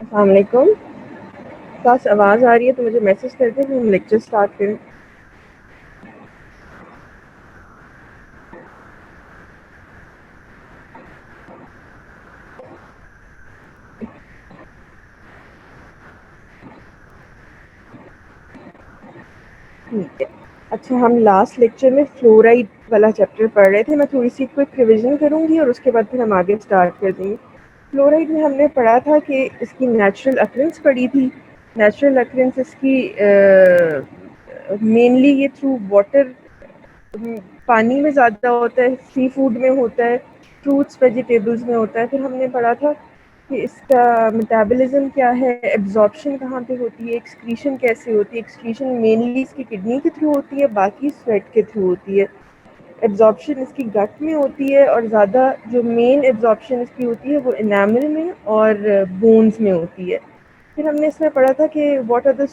अस्सलाम वालेकुम। पास आवाज़ आ रही है तो मुझे मैसेज कर दें, हम लेक्चर स्टार्ट करें। ठीक है। अच्छा, हम लास्ट लेक्चर में फ्लोराइड वाला चैप्टर पढ़ रहे थे। मैं थोड़ी सी क्विक रिवीजन करूँगी और उसके बाद फिर हम आगे स्टार्ट कर देंगे। फ्लोराइड में हमने पढ़ा था कि इसकी नेचुरल अकरेंस पढ़ी थी। नेचुरल अकरेंस इसकी मेनली ये थ्रू वाटर, पानी में ज़्यादा होता है, सी फूड में होता है, फ्रूट्स वेजिटेबल्स में होता है। फिर हमने पढ़ा था कि इसका मेटाबॉलिज्म क्या है, एब्जॉर्प्शन कहाँ पे होती है, एक्सक्रीशन कैसे होती है। एक्सक्रीशन मेनली इसकी किडनी के थ्रू होती है, बाकी स्वेट के थ्रू होती है। एब्जॉर्प्शन इसकी गट में होती है और ज़्यादा जो मेन एब्जॉर्प्शन इसकी होती है वो एनामल में और बोन्स में होती है। फिर हमने इसमें पढ़ा था कि what are the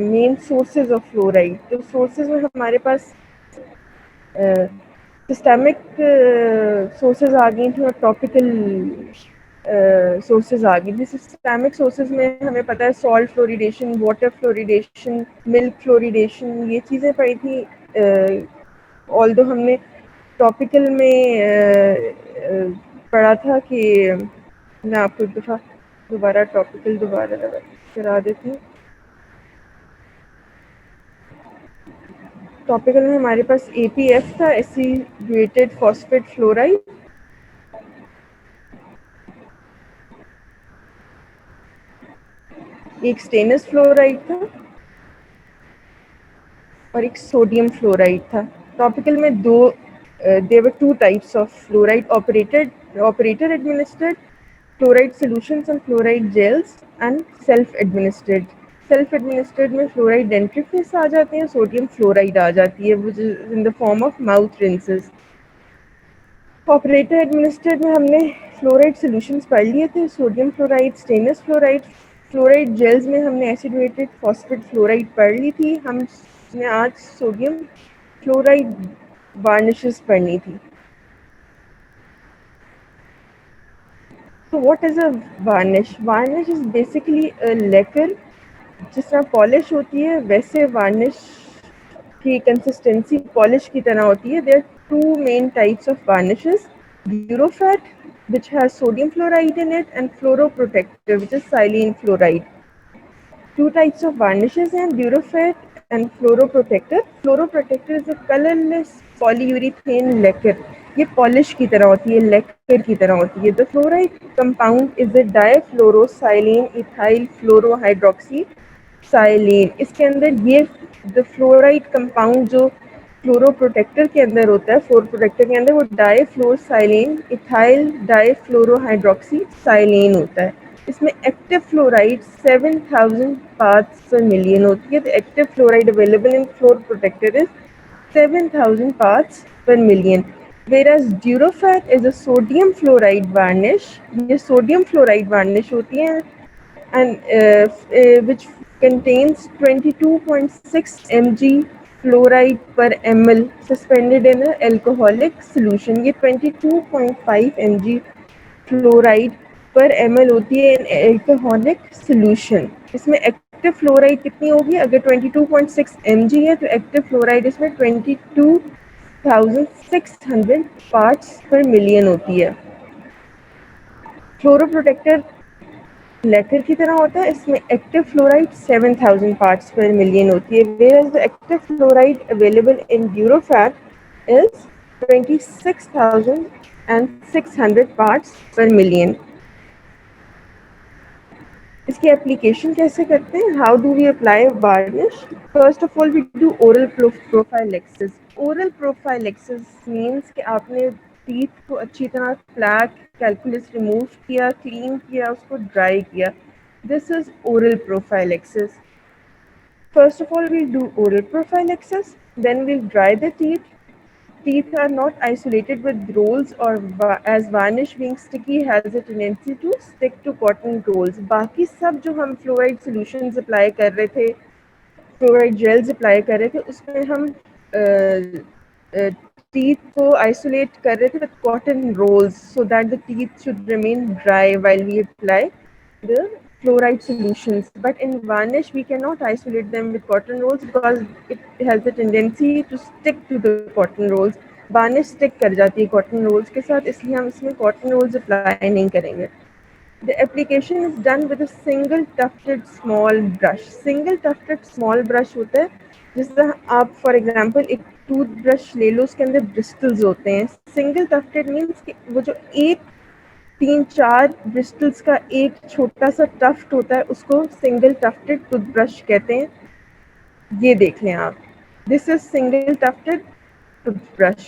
main sources of fluoride. तो सोर्सेज में हमारे पास सिस्टेमिक सोर्सेज आ गई थी और टॉपिकल सोर्सेज आ गई थी। सिस्टेमिक सोर्सेज में हमें पता है salt fluoridation, water fluoridation, milk fluoridation, ये चीज़ें पढ़ी थी। ऑल्दो हमने टॉपिकल में पढ़ा था कि मैं आपको एक दफ़ा दोबारा टॉपिकल दोबारा करा देती हूँ। टॉपिकल में हमारे पास APF था, एसिडुएटेड फॉस्फेट फ्लोराइड। एक स्टेनस फ्लोराइड था और एक सोडियम फ्लोराइड था। टॉपिकल में दो there were two types of fluoride, operator administered fluoride solutions and fluoride gels and self administered. Self administered में फ्लोराइड डेंट्रीफ्यूज आ जाते हैं, सोडियम फ्लोराइड आ जाती है which is in the form of mouth rinses. Operator administered में हमने fluoride solutions पढ़ लिए थे, sodium fluoride, stannous fluoride. Fluoride gels में हमने एसिडुएटेड फॉस्फेट फ्लोराइड पढ़ ली थी। हमने आज सोडियम फ्लोराइड वार्निशेस पढ़नी थी। तो what is a varnish? Varnish is basically अ लेकर। जिस तरह पॉलिश होती है वैसे वार्निश की कंसिस्टेंसी पॉलिश की तरह होती है। There are two main types of varnishes, Duraphat which has sodium fluoride in it and fluoroprotector which is silane fluoride. Two types of varnishes हैं, ड्यूरोफैट and fluoroprotector. Fluoroprotector is a colorless polyurethane lacquer. ये polish की तरह होती है, लेकर की तरह होती है। The fluoride compound is a difluorosilane ethyl fluorohydroxy साइलेन। इसके अंदर ये द फ्लोराइड कंपाउंड जो फ्लोरो प्रोटेक्टर के अंदर होता है, फ्लोरो प्रोटेक्टर के अंदर वो डाईफ्लोरसाइलेन इथाइल डाईफ्लोरोहाइड्रोक्सी साइलेन होता है। इसमें active fluoride 7000 parts per million होती है। तो active fluoride available in Fluor Protector is 7000 parts per million. Whereas Durofat is a sodium fluoride varnish. ये sodium fluoride varnish होती है and which contains 22.6 mg fluoride per ml suspended in an alcoholic solution. ये 22.5 mg fluoride पर ml होती है इन alcoholic solution. इसमें active fluoride कितनी होगी? अगर 22.6 mg है तो एक्टिव फ्लोराइड इसमें 22,600 पार्ट्स पर मिलियन होती है। फ्लोरो प्रोटेक्टर लेकर की तरह होता है, इसमें active fluoride 7000 parts per million होती है। whereas the active fluoride available in Durofat is 26,600 parts per million. इसकी एप्लीकेशन कैसे करते हैं? How do we apply varnish? First of all we do oral prophylaxis. Oral prophylaxis means कि आपने teeth को अच्छी तरह प्लैक कैलकुलस रिमूव किया, क्लीन किया, उसको ड्राई किया। This is oral prophylaxis. First of all, we'll do oral prophylaxis, then we'll dry the teeth. Teeth are not isolated with rolls or as varnish being sticky has a tendency to stick to cotton rolls. बाकी सब जो हम fluoride solutions apply कर रहे थे, fluoride gels apply कर रहे थे, उसमें हम टीथ को आइसोलेट कर रहे थे with cotton rolls so that the teeth should remain dry while we apply the fluoride solutions. But in varnish, we cannot isolate them with cotton rolls because it has a tendency to stick to the cotton rolls. Varnish stick कर जाती है cotton rolls के साथ, इसलिए हम इसमें cotton rolls apply नहीं करेंगे. The application is done with a single tufted small brush. Single tufted small brush होता है जिससे आप for example एक toothbrush ले लो, उसके अंदर bristles होते हैं. Single tufted means कि वो जो एक 3-4 ब्रिस्टल्स का एक छोटा सा टफ्ट होता है उसको सिंगल टफ्टेड टूथब्रश कहते हैं. ये देख लें आप, this is single tufted toothbrush.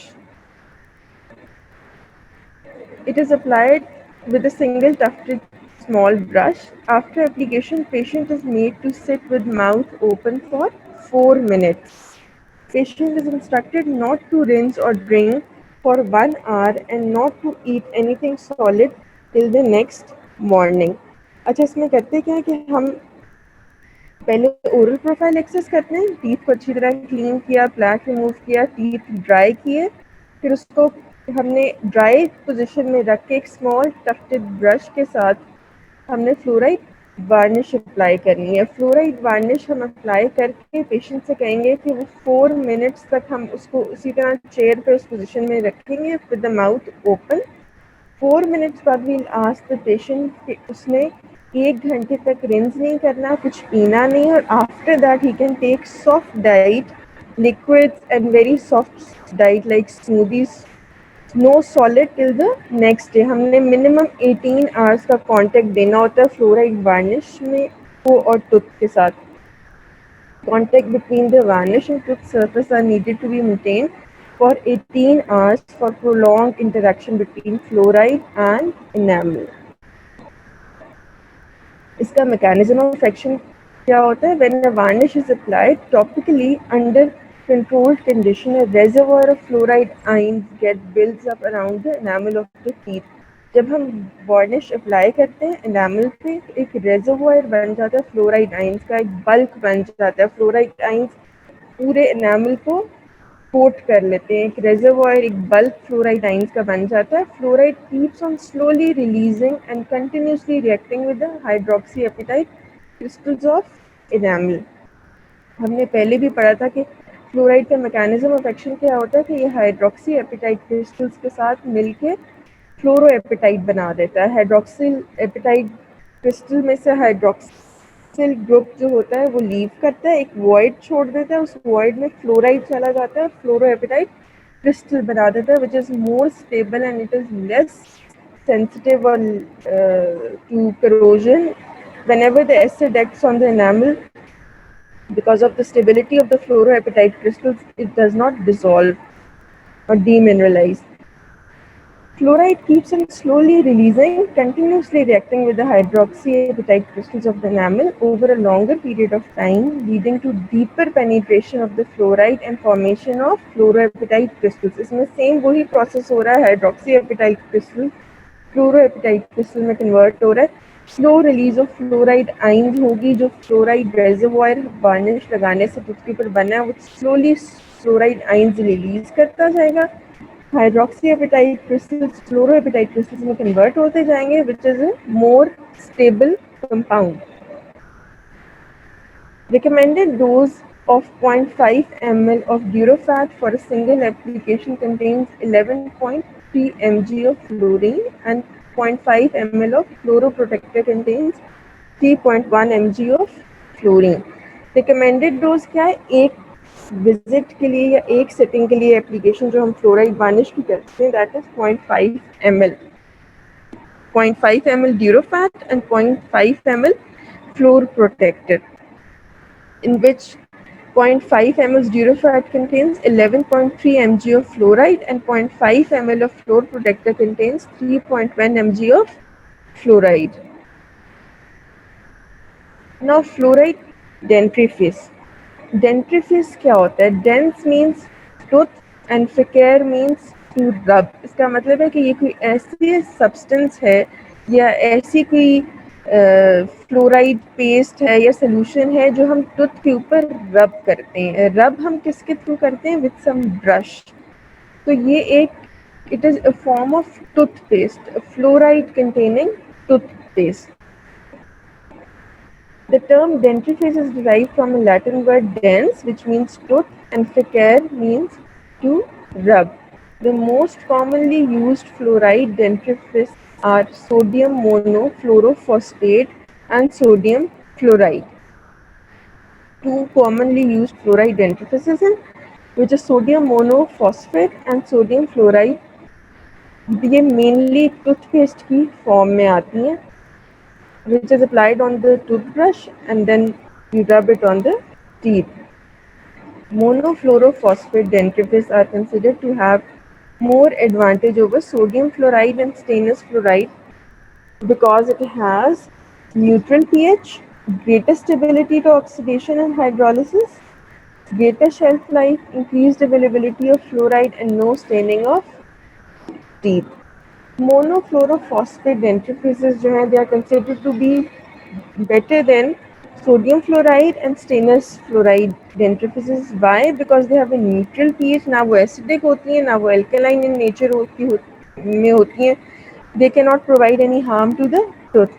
It is applied with a single tufted small brush. After application, patient is made to sit with mouth open for 4 minutes. Patient is instructed not to rinse or drink for 1 hour and not to eat anything solid till the next morning. अच्छा, इसमें करते क्या है कि हम पहले oral profile access करते हैं, टीथ को अच्छी तरह क्लीन किया, प्लैक रिमूव किया, टीथ ड्राई किए, फिर उसको हमने ड्राई पोजीशन में रख के एक स्मॉल टफ्टेड ब्रश के साथ हमने फ्लोराइड वार्निश अप्लाई करनी है. फ्लोराइड वार्निश हम अप्लाई करके पेशेंट से कहेंगे कि वो 4 मिनट्स तक हम उसको उसी तरह चेयर पे उस पोजीशन में रखेंगे with the mouth open. 4 minutes बाद वील आस्क द पेशेंट कि उसने 1 घंटे तक रिंस नहीं करना, कुछ पीना नहीं, और after that he can take soft diet, liquids and very soft diet like smoothies, no solid till the next day. हमने मिनिमम 18 आवर्स का कांटेक्ट देना होता है फ्लोराइड वार्निश में को और टूथ के साथ. Contact between the varnish and tooth surface are needed to be maintained for 18 hours for prolonged interaction between fluoride and enamel. इसका mechanism of action क्या होता है? When a varnish is applied topically under controlled condition, a reservoir of fluoride ions get builds up around the enamel of the teeth. जब हम varnish apply करते हैं enamel पे, एक रेजर्वोयर बन जाता है फ्लोराइड आइंस का, एक बल्क बन जाता है. फ्लोराइड आइंस पूरे एनामल को कोट कर लेते हैं, एक रेजर्वोयर, एक बल्क फ्लोराइड आइंस का बन जाता है. Fluoride keeps on slowly releasing and continuously reacting with the hydroxy apatite crystals of enamel. हमने पहले भी पढ़ा था कि फ्लोराइड का मैकेनिज्म ऑफ एक्शन क्या होता है कि ये हाइड्रोक्सी एपेटाइट क्रिस्टल्स के साथ मिलके फ्लोरो एपेटाइट बना देता है. हाइड्रोक्सिल एपेटाइट क्रिस्टल में से हाइड्रोक्सिल ग्रुप जो होता है वो लीव करता है, एक वॉइड छोड़ देता है, उस वॉइड में फ्लोराइड चला जाता है, फ्लोरो एपेटाइट क्रिस्टल बना देता है which is more stable and it is less sensitive or to corrosion. Whenever the acid acts on the enamel, because of the stability of the fluoroapatite crystals, it does not dissolve or demineralize. Fluoride keeps on slowly releasing, continuously reacting with the hydroxyapatite crystals of the enamel over a longer period of time, leading to deeper penetration of the fluoride and formation of fluoroapatite crystals. इसमें same वही process हो रहा है, हाइड्रोक्सीएपेटाइट crystal फ्लोरोएपेटाइट crystal में convert हो रहा है. Slow release of fluoride ions होगी, जो फ्लोराइड रेजर्वोयर वार्निश लगाने से टूथ के ऊपर बना है वो स्लोली फ्लोराइड आइंस रिलीज करता जाएगा. हाइड्रोक्सीएपेटाइट क्रिस्टल्स फ्लोरोएपेटाइट क्रिस्टल्स में कन्वर्ट होते जाएंगे which is a more stable compound. Recommended dose of 0.5 ml of Durofat for a single application contains 11.3 mg of fluorine and 0.5 ml of fluoroprotector contains 3.1 mg of fluorine. Recommended dose क्या है? एक visit के लिए या एक setting के लिए application जो हम फ्लोराइड वार्निश की करते हैं that is 0.5 ml. 0.5 ml Durofat and 0.5 ml fluoroprotector, in which 0.5 ml Durofat contains 11.3 mg of fluoride and 0.5 ml of fluor protector contains 3.1 mg of fluoride. Now fluoride dentifrice. Dentifrice क्या होता है? Dents means tooth and ficere means to rub. इसका मतलब है कि ये कोई ऐसी सब्सटेंस है या ऐसी कोई फ्लोराइड पेस्ट है या सोल्यूशन है जो हम टूथ के ऊपर रब करते हैं. रब हम किसके थ्रू करते हैं? With some brush. तो ये एक it is a form of toothpaste, fluoride containing toothpaste. The term dentifrice is derived from a Latin word dens, which means tooth, and fecere means to rub. The most commonly used fluoride dentifrice are sodium monofluorophosphate and sodium chloride. Two commonly used fluoride dentifrices in which is sodium monophosphate and sodium fluoride. ये mainly toothpaste की form में आती हैं, which is applied on the toothbrush and then you rub it on the teeth. Monofluorophosphate dentifrice are considered to have more advantage over sodium fluoride and stannous fluoride because it has neutral pH, greater stability to oxidation and hydrolysis, greater shelf life, increased availability of fluoride, and no staining of teeth. Monofluorophosphate dentifrices जो हैं, they are considered to be better than sodium fluoride and stannous fluoride dentifrices. Why? Because they have a neutral pH. ना वो acidic होती हैं, ना वो alkaline in nature में होती हैं. They cannot provide any harm to the tooth.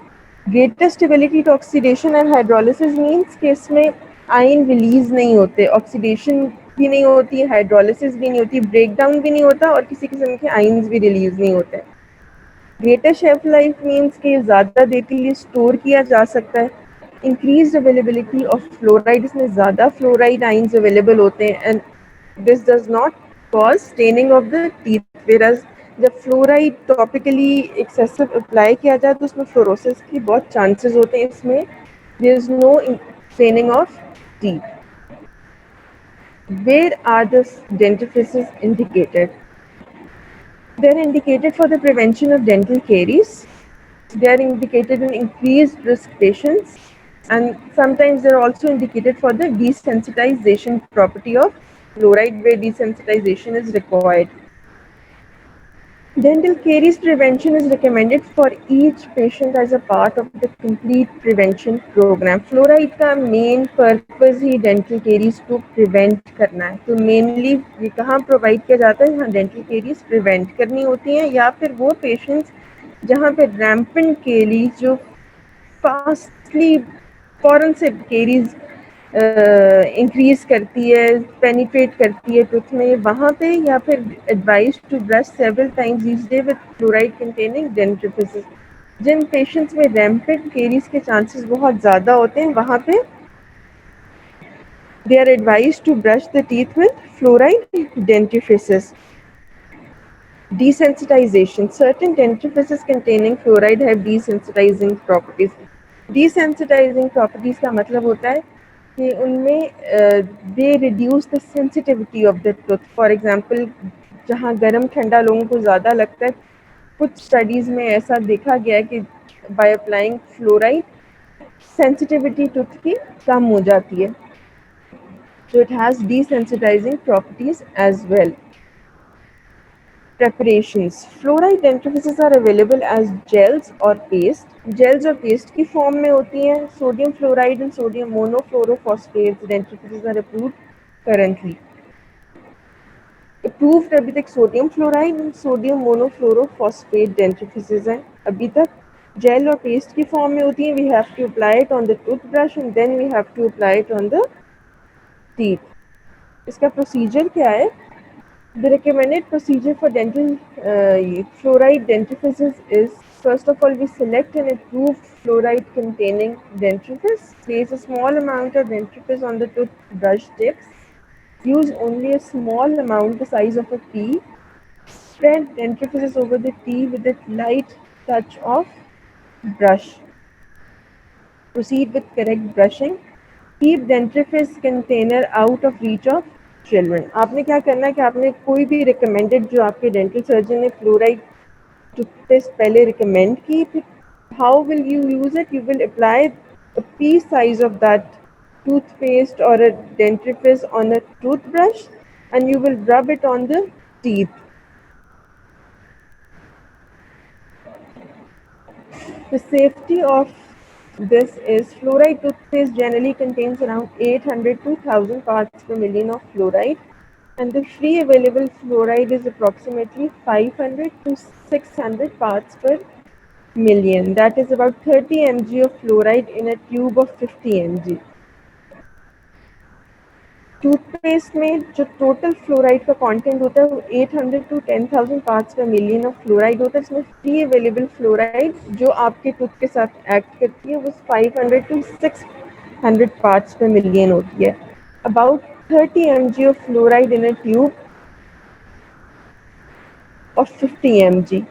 Greater stability to oxidation and hydrolysis means कि इसमें आयन रिलीज नहीं होते, ऑक्सीडेशन भी नहीं होती, हाइड्रोलिसिस भी नहीं होती, ब्रेकडाउन भी नहीं होता और किसी किस्म के आयन्स भी रिलीज नहीं होते. ग्रेटर शेल्फ लाइफ मीन्स कि ज़्यादा देर के लिए स्टोर किया जा सकता है. इंक्रीज अवेलेबिलिटी ऑफ फ्लोराइड, इसमें ज़्यादा फ्लोराइड आइंस अवेलेबल होते हैं and this does not cause staining of the teeth. Whereas जब फ्लोराइड टॉपिकली एक्सेसिव अप्लाई किया जाए तो उसमें फ्लोरोसिस की बहुत चांसेस होते हैं. इसमें there is no staining of teeth. Where are the dentifrices indicated? They are indicated for the prevention of dental caries. They are indicated in increased risk patients, and sometimes they are also indicated for the desensitization property of fluoride, where desensitization is required. Dental caries prevention is recommended for each patient as a part of the complete prevention program. Fluoride का main purpose ही dental caries को prevent करना है. तो mainly ये कहाँ provide किया जाता है, जहाँ dental caries prevent करनी होती हैं, या फिर वो patients जहाँ पे rampant caries जो fastly फौरन से caries इंक्रीज करती है, पेनिट्रेट करती है टूथ में, वहाँ पे, या फिर advise to brush several times each day with fluoride containing dentifrices. जिन पेशेंट्स में रैम्पेंट केरीज के चांसेस बहुत ज़्यादा होते हैं, वहाँ पे they are advised to brush the teeth with fluoride dentifrices. Desensitization. Certain dentifrices containing fluoride have desensitizing properties. Desensitizing properties का मतलब होता है कि उनमें they reduce the sensitivity of the tooth. For example, जहाँ गर्म ठंडा लोगों को ज़्यादा लगता है, कुछ स्टडीज़ में ऐसा देखा गया है कि by applying fluoride, sensitivity tooth की कम हो जाती है. So it has desensitizing properties as well. Preparations. Fluoride dentifrices are available as gels or paste. Gels और paste की form में होती हैं. Sodium fluoride and sodium monofluorophosphate dentifrices are approved currently. Approved अभी तक sodium fluoride and sodium monofluorophosphate dentifrices हैं. अभी तक gel और paste की form में होती हैं. We have to apply it on the toothbrush and then we have to apply it on the teeth. इसका procedure क्या है? The recommended procedure for dental fluoride dentifrices is, first of all, we select an approved fluoride containing dentifrice. Place a small amount of dentifrice on the toothbrush tips. Use only a small amount the size of a pea. Spread dentifrices over the tea with a light touch of brush. Proceed with correct brushing. Keep dentifrice container out of reach of children. आपने क्या करना है कि आपने कोई भी recommended, जो आपके dental surgeon ने fluoride toothpaste पहले recommend की, फिर how will you use it? You will apply a pea size of that toothpaste or a dentifrice on a toothbrush and you will rub it on the teeth. The safety of this is fluoride toothpaste generally contains around 800 to 1000 parts per million of fluoride, and the free available fluoride is approximately 500 to 600 parts per million. That is about 30 mg of fluoride in a tube of 50 mg. Toothpaste में जो total fluoride का content होता है वो 800 to 10,000 parts per million of fluoride होता है. इसमें free available fluoride जो आपके टूथ के साथ एक्ट करती है वो 500 to 600 पार्ट्स पर मिलियन होती है. About 30 mg of fluoride in a tube of 50 mg.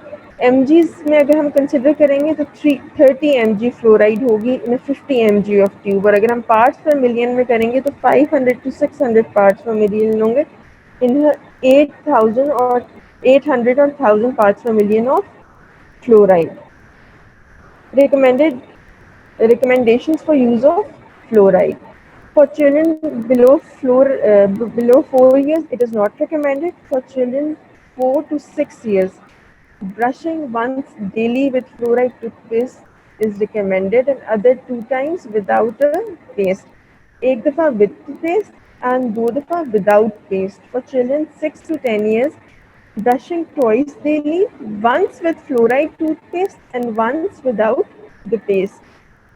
mgs में अगर हम कंसिडर करेंगे तो 30 mg फ्लोराइड होगी इन 50 mg ऑफ ट्यूब. और अगर हम पार्ट्स पर मिलियन में करेंगे तो 500 to 600 पार्ट्स पर मिलियन होंगे इन 8,000 और 800 और 1000 parts per million of fluoride. Recommendations for use of fluoride. For children below 4 years, it is not recommended. For children 4 to 6 years, brushing once daily with fluoride toothpaste is recommended and other 2 times without a paste. एक दफ़ा with paste and 2 दफ़ा without paste. For children 6 to 10 years, brushing twice daily, once with fluoride toothpaste and once without the paste.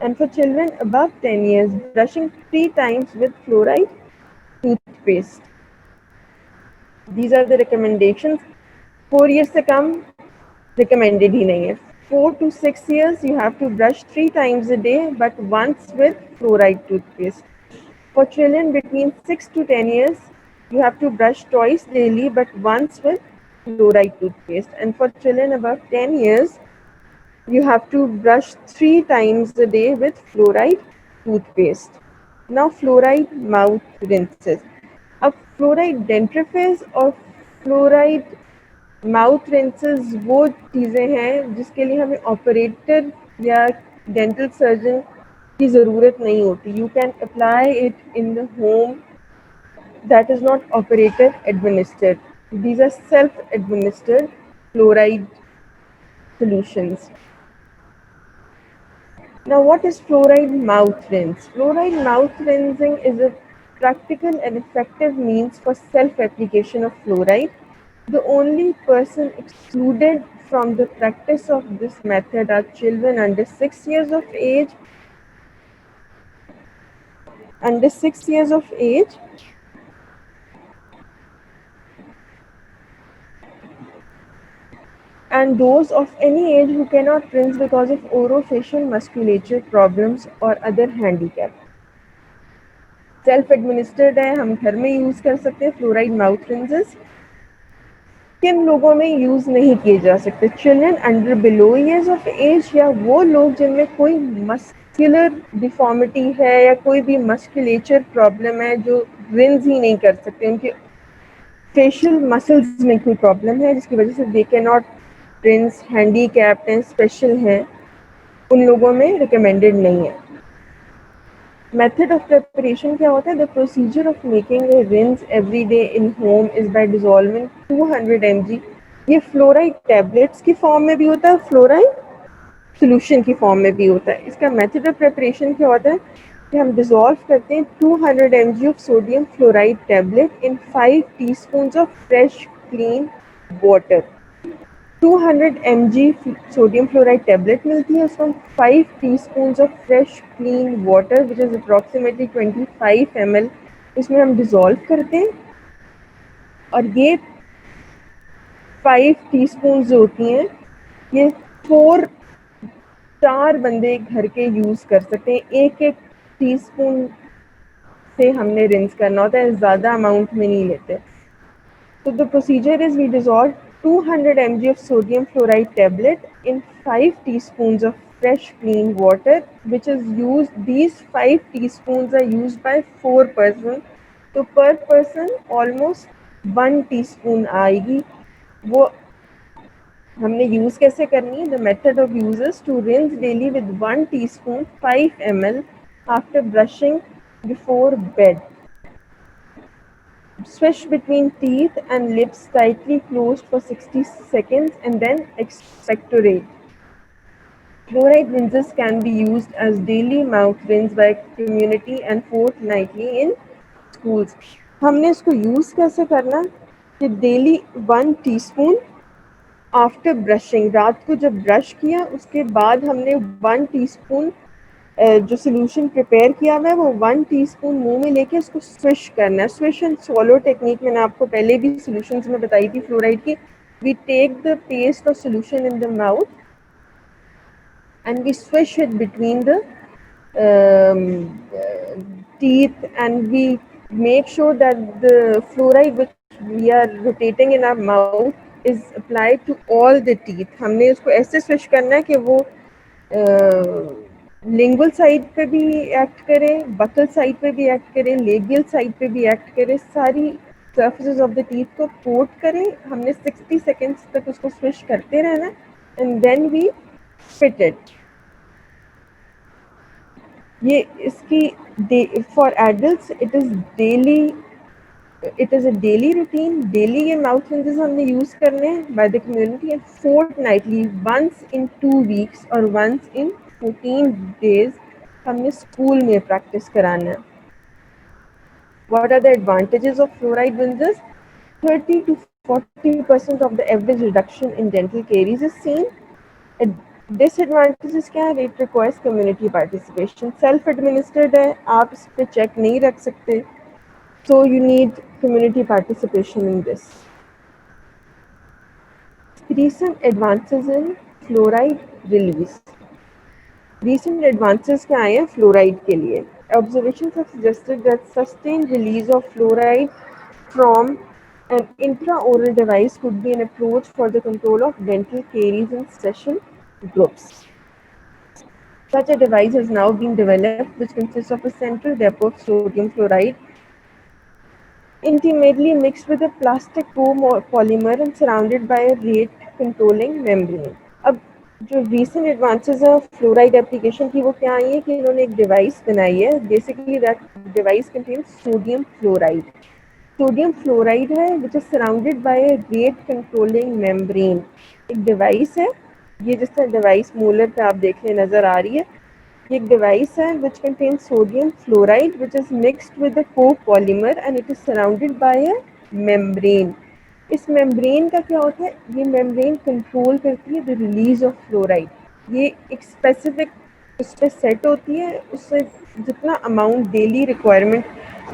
And for children above 10 years, brushing 3 times with fluoride toothpaste. These are the recommendations. 4 years से कम recommended ही नहीं है. 4 to 6 years, you have to brush 3 times a day, but once with fluoride toothpaste. For children between 6 to 10 years, you have to brush twice daily, but once with fluoride toothpaste. And for children above 10 years, you have to brush 3 times a day with fluoride toothpaste. Now fluoride mouth rinses. अब fluoride dentifrice और fluoride mouth rinses वो चीज़ें हैं जिसके लिए हमें operator या dental surgeon की ज़रूरत नहीं होती. You can apply it in the home. That is not operator administered. These are self administered fluoride solutions. Now, what is fluoride mouth rinse? Fluoride mouth rinsing is a practical and effective means for self-application of fluoride. The only person excluded from the practice of this method are children under 6 years of age, and those of any age who cannot rinse because of orofacial musculature problems or other handicap. Self administered है, हम घर में use कर सकते हैं fluoride mouth rinses. किन लोगों में यूज़ नहीं किए जा सकते? Children under below years of age या वो लोग जिनमें कोई मस्कुलर डिफॉर्मिटी है या कोई भी मस्कुलेचर प्रॉब्लम है जो रिंस ही नहीं कर सकते, उनके फेशियल मसल्स में कोई प्रॉब्लम है जिसकी वजह से they can not rinse, handicapped हैं, स्पेशल हैं, उन लोगों में रिकमेंडेड नहीं है. Method of preparation क्या होता है? The procedure of making a rinse every day in home is by dissolving 200 mg. ये फ्लोराइड टैबलेट्स की फॉर्म में भी होता है, फ्लोराइड सोल्यूशन की फॉर्म में भी होता है. इसका मेथड ऑफ प्रिपरेशन क्या होता है कि हम डिसॉल्व करते हैं 200 mg of sodium fluoride tablet in 5 teaspoons of fresh clean water. 200 mg sodium fluoride tablet मिलती है, उसमें 5 teaspoons of fresh clean water which is approximately 25 ml इसमें हम डिज़ोल्व करते हैं. और ये 5 टीस्पून्स जो होती हैं ये 4 बंदे घर के यूज़ कर सकते हैं. एक एक टीस्पून से हमने रिंस करना होता है, ज़्यादा अमाउंट में नहीं लेते. So the procedure is we dissolve 200 mg of sodium fluoride tablet in 5 teaspoons of fresh clean water which is used. These 5 teaspoons are used by 4 persons. तो per person almost 1 teaspoon आएगी. वो हमने use कैसे करनी है? The method of use is to rinse daily with 1 teaspoon 5 ml after brushing before bed. Swish between teeth and lips tightly closed for 60 seconds and then expectorate. Fluoride rinses can be used as daily mouth rinse by community and fortnightly in schools. हमने इसको use कैसे करना कि daily 1 teaspoon after brushing, रात को जब brush किया उसके बाद हमने 1 टीस्पून जो सोल्यूशन प्रिपेयर किया हुआ है वो 1 टीस्पून मुंह में लेके उसको स्विश करना है। स्विश एंड स्वॉलो टेक्निक मैंने आपको पहले भी सॉल्यूशंस में बताई थी फ्लोराइड की। वी टेक द पेस्ट और solution in the mouth and we swish it between the teeth, and we make sure that the fluoride which we are rotating in our mouth is applied to all the teeth. हमने उसको ऐसे swish करना है कि वो lingual side पे भी act करे, बकल साइड पे भी एक्ट करे, लेबियल साइड पे भी एक्ट करे, सारी सर्फेसेस ऑफ द टीथ को कोट करें। हमने 60 सेकेंड्स तक उसको स्विश करते रहना and then we spit it. ये इसकी for adults it is a daily routine. Daily ये माउथ रिंसेस हमने यूज़ करने हैं by the community and fortnightly once in 2 weeks और वंस इन 14 डेज हमने स्कूल में प्रैक्टिस कराना है। What are the advantages of fluoride rinses? 30 to 40% of the average reduction in dental caries is seen. Disadvantages क्या है? It requires community participation. Self administered है, आप इस पर चेक नहीं रख सकते, so you need community participation in this. recent advances in fluoride release. recent advances क्या आए हैं फ्लोराइड के लिए? Observations have suggested that sustained release of fluoride from an intraoral device could be an approach for the control of dental caries in session groups. Such a device has now been developed, which consists of a central depot of sodium fluoride intimately mixed with a plastic copolymer and surrounded by a rate controlling membrane. अब जो recent advances हैं fluoride application की वो क्या आई है कि इन्होंने एक device बनाई है. Basically that device contains sodium fluoride. Sodium fluoride है which is surrounded by a rate controlling membrane. एक device है, ये जिस तरह device molar पे आप देख रहे नज़र आ रही है, ये एक device है which contains sodium fluoride which is mixed with a copolymer and it is surrounded by a membrane. इस membrane का क्या होता है? ये membrane control करती है the release of fluoride. ये एक specific उस पर सेट होती है, उससे जितना अमाउंट डेली रिक्वायरमेंट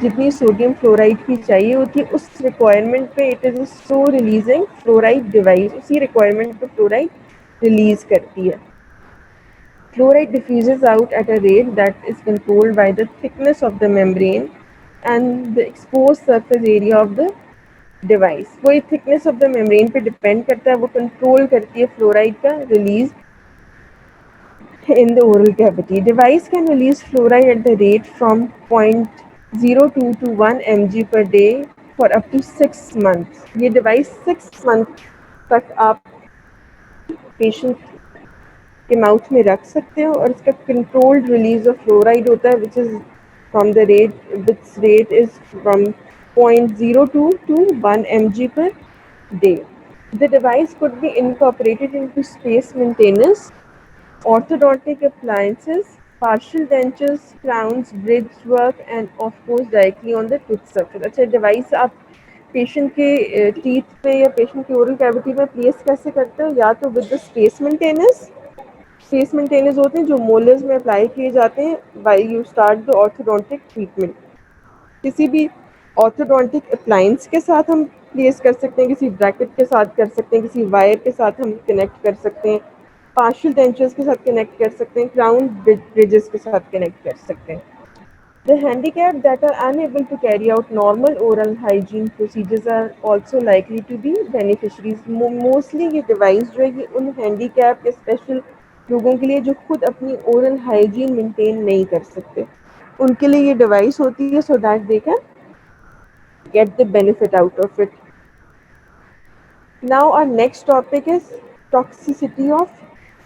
जितनी सोडियम फ्लोराइड की चाहिए होती है उस रिक्वायरमेंट पे it is so releasing fluoride device उसी रिक्वायरमेंट पे फ्लोराइड रिलीज करती है. Fluoride diffuses out at a rate that is controlled by the thickness of the membrane and the exposed surface area of the device. वो thickness of the membrane पे depend करता है, वो control करती है fluoride का release in the oral cavity. Device can release fluoride at the rate from 0.02 to 1 mg per day for up to 6 months. ये device 6 months तक आप patient के माउथ में रख सकते हो और इसका कंट्रोल्ड रिलीज ऑफ फ्लोराइड होता है which is from the rate which rate is from 0.02 to 1 mg per day. The device could be incorporated into space maintenance, orthodontic appliances, partial dentures, crowns, bridge work and of course directly on the tooth surface. अच्छा device आप patient के teeth पे या patient की oral cavity में place कैसे करते हो? या तो with the space maintenance, space maintenance होते हैं जो मोलर्स में अप्लाई किए जाते हैं while you start the orthodontic treatment. किसी भी ऑर्थोडोंटिक अप्लायंस के साथ हम प्लेस कर सकते हैं, किसी ब्रैकेट के साथ कर सकते हैं, किसी वायर के साथ हम कनेक्ट कर सकते हैं, पार्शियल डेंचर्स के साथ कनेक्ट कर सकते हैं, क्राउन ब्रिजेस के साथ कनेक्ट कर सकते हैं. The handicapped that are unable to carry out normal oral hygiene procedures are also likely to be beneficiaries. Mostly ये डिवाइस जो है ये उन हैंडीकैप या स्पेशल लोगों के लिए जो खुद अपनी ओरल हाइजीन मेंटेन नहीं कर सकते, उनके लिए ये डिवाइस होती है so that they can get the benefit out of it. Now our next topic is toxicity of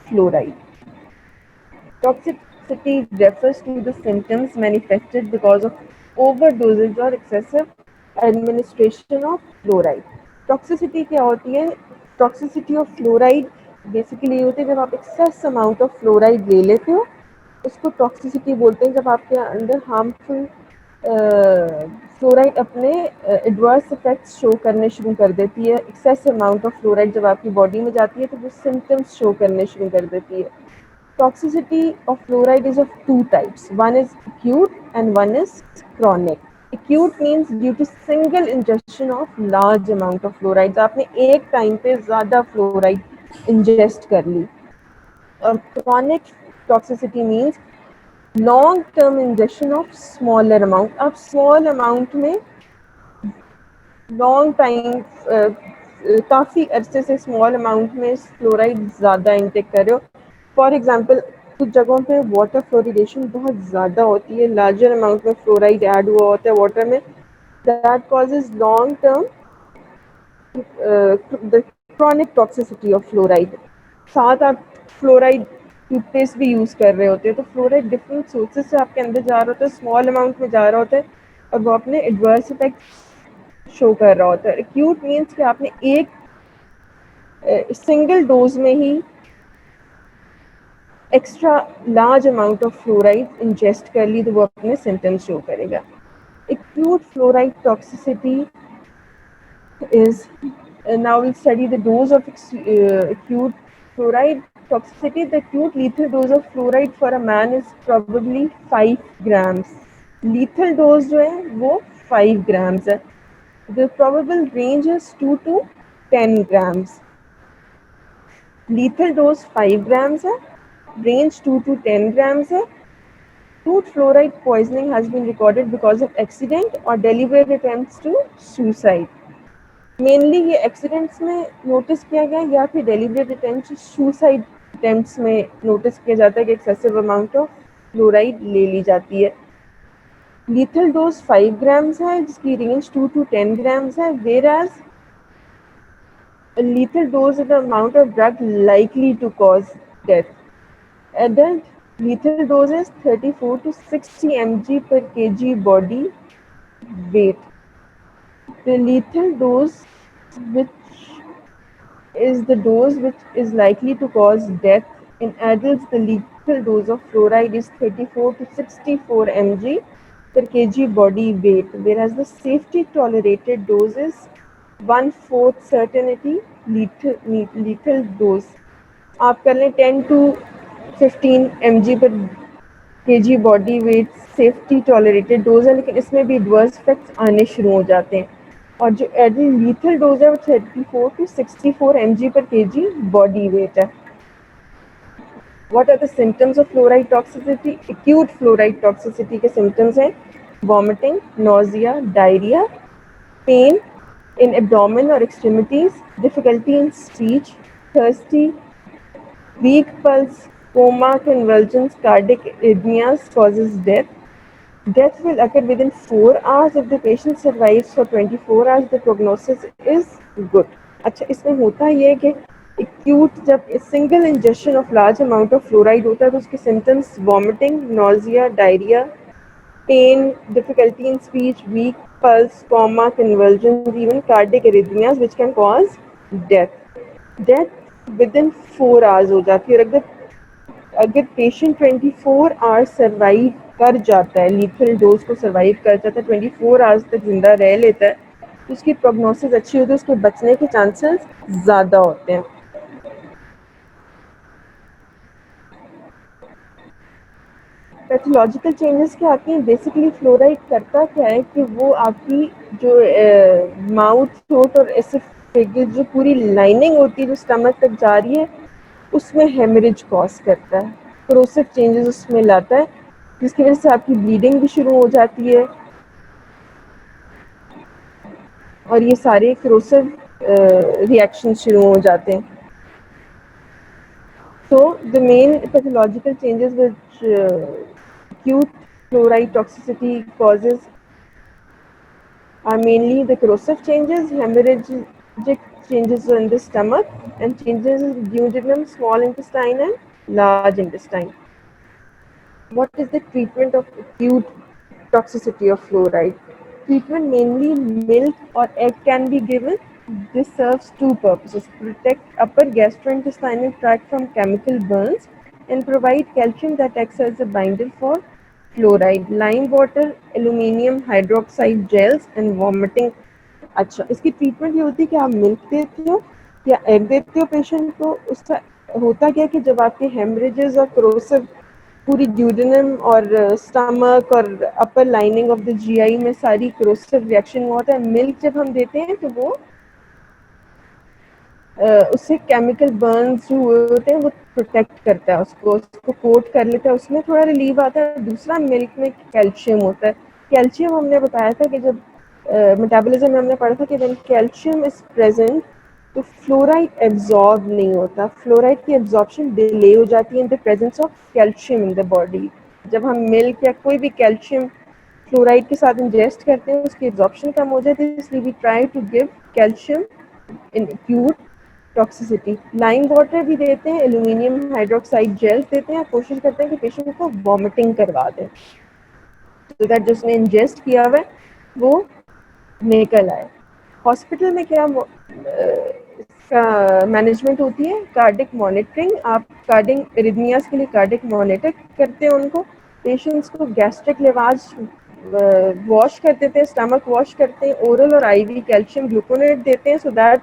fluoride. Toxicity refers to the symptoms manifested because of overdosage or excessive administration of fluoride. Toxicity क्या होती है? Toxicity of fluoride basically होती है जब आप excess amount of fluoride ले लेते हो, उसको टॉक्सिसिटी बोलते हैं. जब आपके अंदर हार्मफुल फ्लोराइड अपने एडवर्स इफेक्ट्स शो करने शुरू कर देती है। एक्सेस अमाउंट ऑफ फ्लोराइड जब आपकी बॉडी में जाती है तो वो सिम्टम्स शो करने शुरू कर देती है। Toxicity of fluoride is of two types. One is acute and one is chronic. Acute means due to single ingestion of large amount of fluoride. आपने एक टाइम पे ज़्यादा फ्लोराइड इंजेस्ट कर ली। और chronic toxicity means long term ingestion of smaller amount. आप small amount में long time काफ़ी अरसे से स्मॉल अमाउंट में फ्लोराइड ज़्यादा इंटेक कर रहे हो। फॉर एग्जांपल कुछ जगहों पे वाटर फ्लोरिडेशन बहुत ज़्यादा होती है, लार्जर अमाउंट में फ्लोराइड ऐड हुआ होता है वाटर में, that causes long term the chronic toxicity of fluoride. साथ आप फ्लोराइड टूथपेस्ट भी यूज़ कर रहे होते हैं तो फ्लोराइड डिफरेंट सोर्सेज से आपके अंदर जा रहा होता है, स्मॉल अमाउंट में जा रहा होता है और वो अपने एडवर्स इफेक्ट शो कर रहा होता है। एक्यूट मीन्स कि आपने एक सिंगल डोज में ही extra large amount of fluoride ingest कर ली तो वो अपने सिम्टम्स शो करेगा। Acute fluoride toxicity is now we'll study the dose of acute fluoride toxicity. The acute lethal dose of fluoride for a man is probably 5 grams. Lethal dose जो है वो 5 grams है. The probable range is 2 to 10 grams. Lethal dose 5 grams है, range 2 to 10 grams है. Tooth fluoride poisoning has been recorded because of accident or deliberate attempts to suicide. Mainly ये accidents में notice किया गया या फिर डेलिब्रेट अटेम्प्ट सुसाइड अटेम्प्ट्स में notice किया जाता है कि एक्सेसिव अमाउंट ऑफ फ्लोराइड ले ली जाती है। लीथल डोज 5 ग्राम्स है जिसकी रेंज 2 to 10 ग्राम्स है, whereas lethal dose is the amount of drug likely to cause death. Adult lethal dose is 34 to 60 mg per kg body weight. The lethal dose which is the dose which is likely to cause death. In adults, the lethal dose of fluoride is 34 to 64 mg per kg body weight, whereas the safety tolerated dose is 1/4 certainty lethal dose. आप कर लें 10 to 15 mg per kg body weight safety tolerated dose है, लेकिन इसमें भी adverse effects आने शुरू हो जाते हैं। और जो एडल्ट लीथल डोज है वो 34 to 64 mg per kg body weight है। What are the symptoms of fluoride toxicity? Acute fluoride toxicity के symptoms हैं vomiting, nausea, diarrhea, pain in abdomen or extremities, difficulty in speech, thirsty, weak pulse, coma, convulsions, cardiac arrhythmias causes death. Death will occur within 4 hours. If the patient survives for 24 hours, the prognosis is good. अच्छा, इसमें होता ये है कि acute जब single ingestion of large amount of fluoride होता है तो उसके symptoms vomiting, nausea, diarrhoea, pain, difficulty in speech, weak pulse, coma, convulsion, even cardiac arrhythmias which can cause death. Death within 4 hours हो जाती है। और अगर पेशेंट 24 आवर्स सर्वाइव कर जाता है, लीथल डोज को सर्वाइव कर जाता है, 24 आवर्स तक जिंदा रह लेता है, तो उसकी प्रोग्नोसिस अच्छी होती है, उसके बचने के चांसेस ज़्यादा होते हैं। पैथोलॉजिकल चेंजेस क्या आती हैं? बेसिकली फ्लोराइड करता क्या है कि वो आपकी जो माउथ, थ्रोट और एसोफेगस जो पूरी लाइनिंग होती है जो स्टमक तक जा रही है उसमें हेमरेज कॉज करता है, क्रोसिव चेंजेस उसमें लाता है, जिसकी वजह से आपकी ब्लीडिंग भी शुरू हो जाती है और ये सारे क्रोसिव रिएक्शन शुरू हो जाते हैं। So the main pathological changes which acute fluoride toxicity causes are mainly the corrosive changes, hemorrhagic changes in the stomach, and changes in duodenum, small intestine, and large intestine. What is the treatment of acute toxicity of fluoride? Treatment mainly milk or egg can be given. This serves two purposes: protect upper gastrointestinal tract from chemical burns and provide calcium that acts as a binder for fluoride, lime water, aluminium hydroxide gels and vomiting. अच्छा, इसकी treatment ये होती है कि आप milk देते हो या एग देते हो पेशेंट को। उसका होता क्या है कि जब आपके हेमरेजेस और क्रोसिव पूरी ड्यूडेनम और स्टमक और अपर लाइनिंग ऑफ द जीआई में सारी क्रोसिव रिएक्शन हुआ होता है, मिल्क जब हम देते हैं तो वो उससे केमिकल बर्न्स जो हुए होते हैं वो प्रोटेक्ट करता है, उसको कोट कर लेता है, उसमें थोड़ा रिलीफ आता है। दूसरा, मिल्क में कैल्शियम होता है। कैल्शियम हमने बताया था कि जब मेटाबॉलिज्म में हमने पढ़ा था कि व्हेन कैल्शियम इज प्रेजेंट तो फ्लोराइड एब्जॉर्ब नहीं होता, फ्लोराइड की एब्जॉर्प्शन डिले हो जाती है in the presence of calcium in the body. जब हम मिल्क या कोई भी कैल्शियम फ्लोराइड के साथ इंजेस्ट करते हैं उसकी एब्जॉर्प्शन कम हो जाती है, इसलिए we try to give calcium in acute toxicity. Lime water भी देते हैं, एल्यूमिनियम हाइड्रोक्साइड जेल्स देते हैं, कोशिश करते हैं कि पेशेंट को वॉमिटिंग करवा दें तो दैट जिसने इंजेस्ट किया हुआ है वो निकल आए। हॉस्पिटल में क्या इसका मैनेजमेंट होती है, कार्डिक मॉनिटरिंग। आप कार्डिक एरिथमियास के लिए कार्डिक मॉनिटर करते हैं उनको। पेशेंट्स को गैस्ट्रिक लेवाज वॉश कर देते हैं, स्टमक वॉश करते हैं, ओरल और आईवी कैल्शियम ग्लूकोनेट देते हैं सो दैट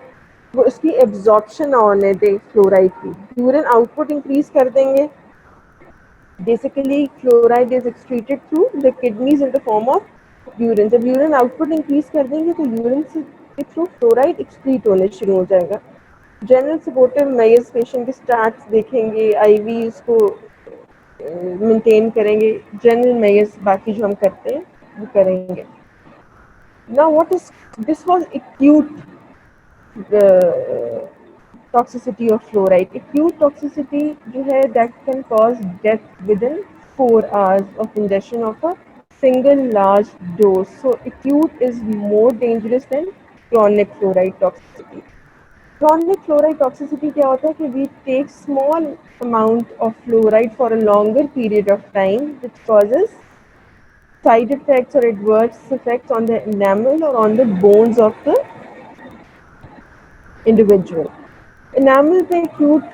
वो उसकी एब्जॉर्प्शन होने दे फ्लोराइड की। यूरिन आउटपुट इंक्रीज कर देंगे। Basically fluoride is excreted through the kidneys in the form of urine. जब यूरिन आउटपुट इंक्रीज कर देंगे तो यूरिन से थ्रू फ्लोराइड एक्सक्रीट होने शुरू हो जाएगा। जनरल सपोर्टिव मेजर्स पेशेंट के स्टार्ट्स देखेंगे, आईवी उसको मेंटेन करेंगे, जनरल मेजर्स बाकी जो हम करते हैं वो करेंगे। Now what is this was acute toxicity of fluoride. Acute toxicity जो है that can cause death within 4 hours of ingestion of a single large dose. So acute is more dangerous than chronic fluoride toxicity. Chronic fluoride toxicity क्या होता है कि we take small amount of fluoride for a longer period of time which causes side effects or adverse effects on the enamel or on the bones of the individual. Enamel पे acute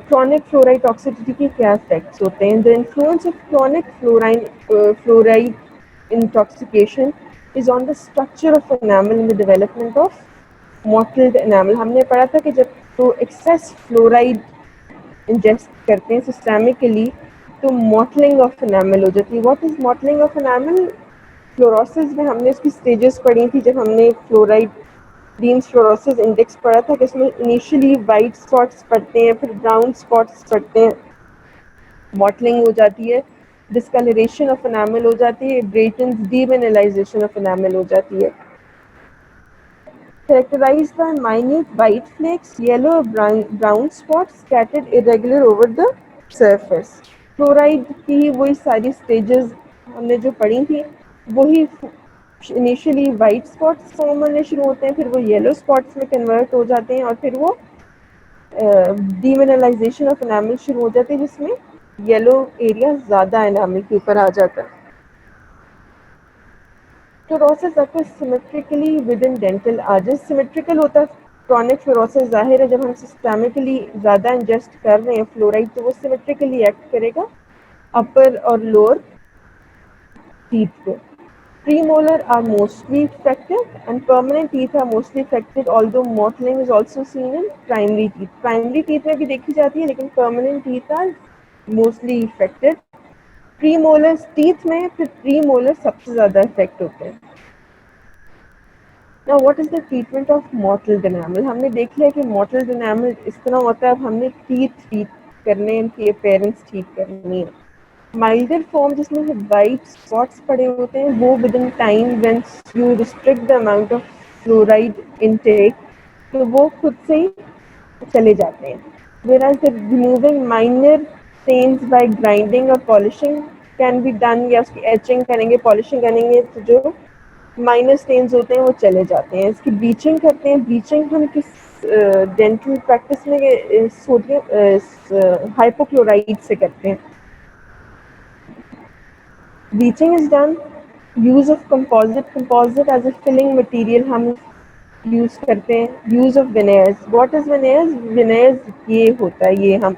chronic fluoride toxicity के क्या effects होते हैं? The influence of chronic fluoride intoxication is on the structure of enamel in the development of mottled enamel. हमने पढ़ा था कि जब तो excess fluoride ingest करते हैं systemically तो mottling of enamel हो जाती है। What is mottling of enamel? Fluorosis में हमने इसकी स्टेजेस पढ़ी थी जब हमने फ्लोराइड ग्रीन फ्लोरोसिस इंडेक्स पढ़ा था कि इसमें इनिशियली वाइट स्पॉट्स पड़ते हैं, फिर ब्राउन स्पॉट्स पड़ते हैं, मॉटलिंग हो जाती है, डिस्कलरेशन ऑफ एनामल हो जाती है, ब्रेटन्स डीमिनरलाइजेशन ऑफ एनामल हो जाती है। Characterized by minute white flakes, yellow or brown spots scattered irregular over the surface. Fluoride की वही सारी स्टेजेस हमने जो पढ़ी थी वही इनिशियली वाइट स्पॉट्स फॉर्म होने शुरू होते हैं, फिर वो येलो स्पॉट्स में कन्वर्ट हो जाते हैं और फिर वो डीमिनरलाइजेशन ऑफ एनामल शुरू हो जाती है जिसमें येलो एरिया ज़्यादा एनामल के ऊपर आ जाता है। Fluorosis occurs symmetrically within dental arches. Symmetrical होता है क्रॉनिक फ्लोरोसिस, जाहिर है जब हम सिस्टमिकली ज़्यादा इंजेस्ट कर रहे हैं फ्लोराइड तो वो सिमेट्रिकली एक्ट करेगा अपर और लोअर टीथ पे। Premolar are mostly affected and permanent teeth are mostly affected, although mottling is also seen in primary teeth. Primary teeth में भी देखी जाती है लेकिन permanent teeth are mostly affected. Premolar teeth में फिर premolar सबसे ज़्यादा affect होते हैं। Now what is the treatment of mottled enamel? हमने देख लिया कि mottled enamel इस तरह होता है, अब हमने teeth ठीक करने, इनकी appearance ठीक करनी है। माइल्डर फॉर्म जिसमें वाइट स्पॉट्स पड़े होते हैं वो with in time when you restrict the amount of fluoride intake तो वो खुद से ही चले जाते हैं। whereas the removing minor stains by grinding or polishing can be done, या उसकी एचिंग करेंगे पॉलिशिंग करेंगे तो जो माइनर स्टेन्स होते हैं वो चले जाते हैं। इसकी ब्लीचिंग करते हैं। ब्लीचिंग हम किस डेंटल प्रैक्टिस में सोडियम हाइपोक्लोराइड से करते हैं। Bleaching is done. Use of composite as a filling material हम यूज करते हैं। Use of veneers, what is veneers? Veneers ये होता है, ये हम